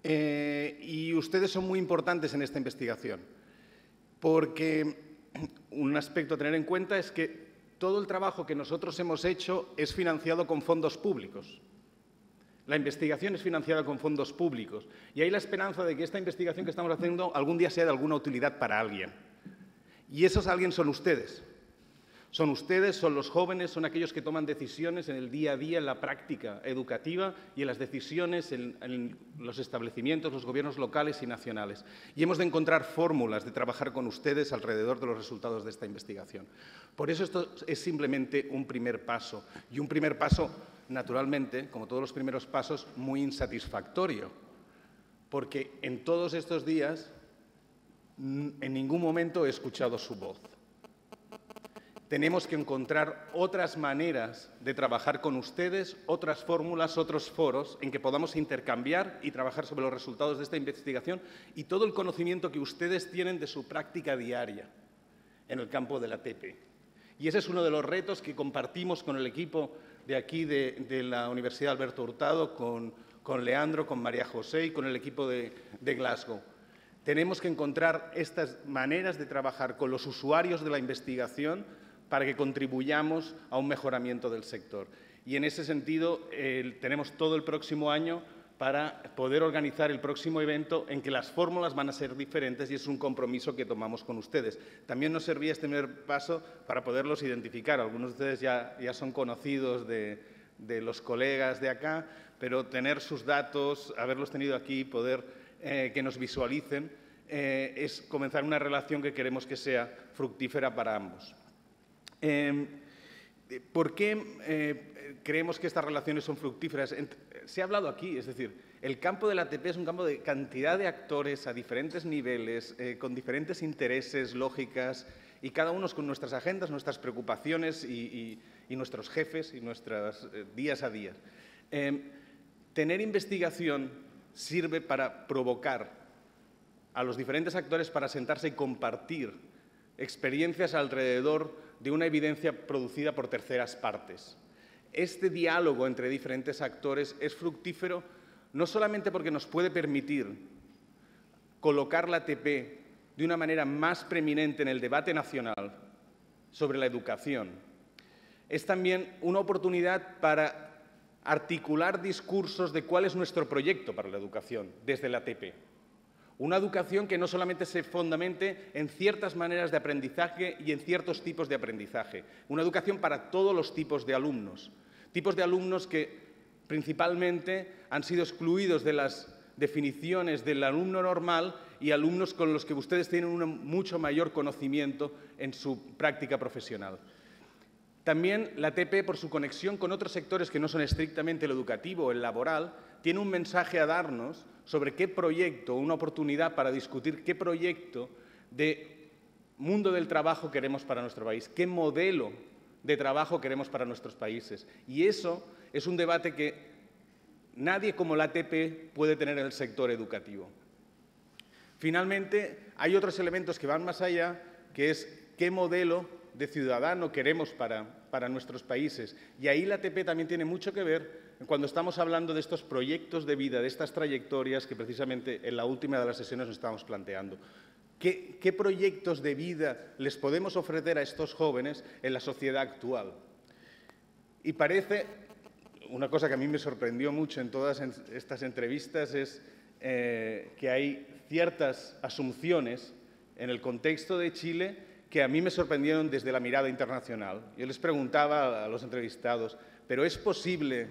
Y ustedes son muy importantes en esta investigación, porque un aspecto a tener en cuenta es que todo el trabajo que nosotros hemos hecho es financiado con fondos públicos. La investigación es financiada con fondos públicos y hay la esperanza de que esta investigación que estamos haciendo algún día sea de alguna utilidad para alguien. Y esos alguien son ustedes. Son ustedes, son los jóvenes, son aquellos que toman decisiones en el día a día, en la práctica educativa y en las decisiones en los establecimientos, los gobiernos locales y nacionales. Y hemos de encontrar fórmulas de trabajar con ustedes alrededor de los resultados de esta investigación. Por eso esto es simplemente un primer paso. Y un primer paso, naturalmente, como todos los primeros pasos, muy insatisfactorio. Porque en todos estos días, en ningún momento he escuchado su voz. Tenemos que encontrar otras maneras de trabajar con ustedes, otras fórmulas, otros foros en que podamos intercambiar y trabajar sobre los resultados de esta investigación y todo el conocimiento que ustedes tienen de su práctica diaria en el campo de la TP. Y ese es uno de los retos que compartimos con el equipo de aquí de la Universidad Alberto Hurtado, con Leandro, con María José y con el equipo de Glasgow. Tenemos que encontrar estas maneras de trabajar con los usuarios de la investigación para que contribuyamos a un mejoramiento del sector. Y en ese sentido tenemos todo el próximo año para poder organizar el próximo evento en que las fórmulas van a ser diferentes y es un compromiso que tomamos con ustedes. También nos servía este primer paso para poderlos identificar. Algunos de ustedes ya son conocidos de los colegas de acá, pero tener sus datos, haberlos tenido aquí, poder que nos visualicen, es comenzar una relación que queremos que sea fructífera para ambos. ¿Por qué creemos que estas relaciones son fructíferas? Se ha hablado aquí, es decir, el campo de la ATP es un campo de cantidad de actores a diferentes niveles, con diferentes intereses, lógicas, y cada uno con nuestras agendas, nuestras preocupaciones y nuestros jefes y nuestros días a día. Tener investigación sirve para provocar a los diferentes actores para sentarse y compartir experiencias alrededor de una evidencia producida por terceras partes. Este diálogo entre diferentes actores es fructífero no solamente porque nos puede permitir colocar la ATP de una manera más preeminente en el debate nacional sobre la educación, es también una oportunidad para articular discursos de cuál es nuestro proyecto para la educación desde la ATP. Una educación que no solamente se fundamente en ciertas maneras de aprendizaje y en ciertos tipos de aprendizaje. Una educación para todos los tipos de alumnos que principalmente han sido excluidos de las definiciones del alumno normal y alumnos con los que ustedes tienen un mucho mayor conocimiento en su práctica profesional. También la ATP, por su conexión con otros sectores que no son estrictamente el educativo o el laboral, tiene un mensaje a darnos sobre qué proyecto, una oportunidad para discutir qué proyecto de mundo del trabajo queremos para nuestro país, qué modelo de trabajo queremos para nuestros países. Y eso es un debate que nadie como la ATP puede tener en el sector educativo. Finalmente, hay otros elementos que van más allá, que es qué modelo de ciudadano queremos para nuestros países. Y ahí la ATP también tiene mucho que ver cuando estamos hablando de estos proyectos de vida, de estas trayectorias que precisamente en la última de las sesiones nos estamos planteando. ¿Qué proyectos de vida les podemos ofrecer a estos jóvenes en la sociedad actual? Y parece, una cosa que a mí me sorprendió mucho en todas estas entrevistas es que hay ciertas asunciones en el contexto de Chile que a mí me sorprendieron desde la mirada internacional. Yo les preguntaba a los entrevistados, ¿pero es posible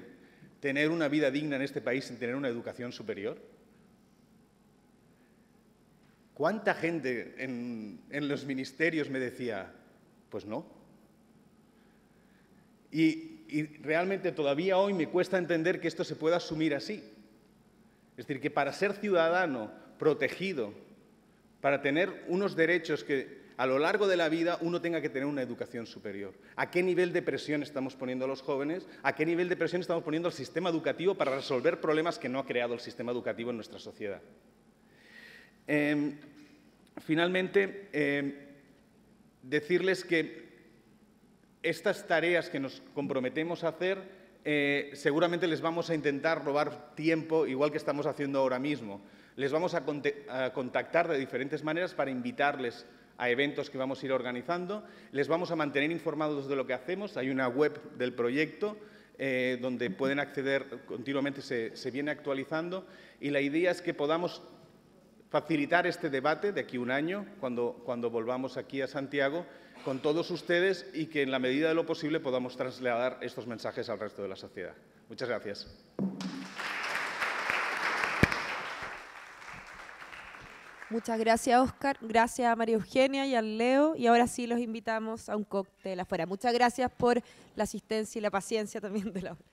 tener una vida digna en este país sin tener una educación superior? ¿Cuánta gente en los ministerios me decía, pues no? Y realmente todavía hoy me cuesta entender que esto se pueda asumir así. Es decir, que para ser ciudadano protegido, para tener unos derechos que a lo largo de la vida uno tenga que tener una educación superior. ¿A qué nivel de presión estamos poniendo a los jóvenes? ¿A qué nivel de presión estamos poniendo al sistema educativo para resolver problemas que no ha creado el sistema educativo en nuestra sociedad? Finalmente, decirles que estas tareas que nos comprometemos a hacer seguramente les vamos a intentar robar tiempo, igual que estamos haciendo ahora mismo. Les vamos a contactar de diferentes maneras para invitarles a eventos que vamos a ir organizando. Les vamos a mantener informados de lo que hacemos. Hay una web del proyecto donde pueden acceder continuamente, se viene actualizando. Y la idea es que podamos facilitar este debate de aquí a un año, cuando volvamos aquí a Santiago, con todos ustedes y que en la medida de lo posible podamos trasladar estos mensajes al resto de la sociedad. Muchas gracias. Muchas gracias, Óscar. Gracias a María Eugenia y al Leo. Y ahora sí los invitamos a un cóctel afuera. Muchas gracias por la asistencia y la paciencia también de la hora.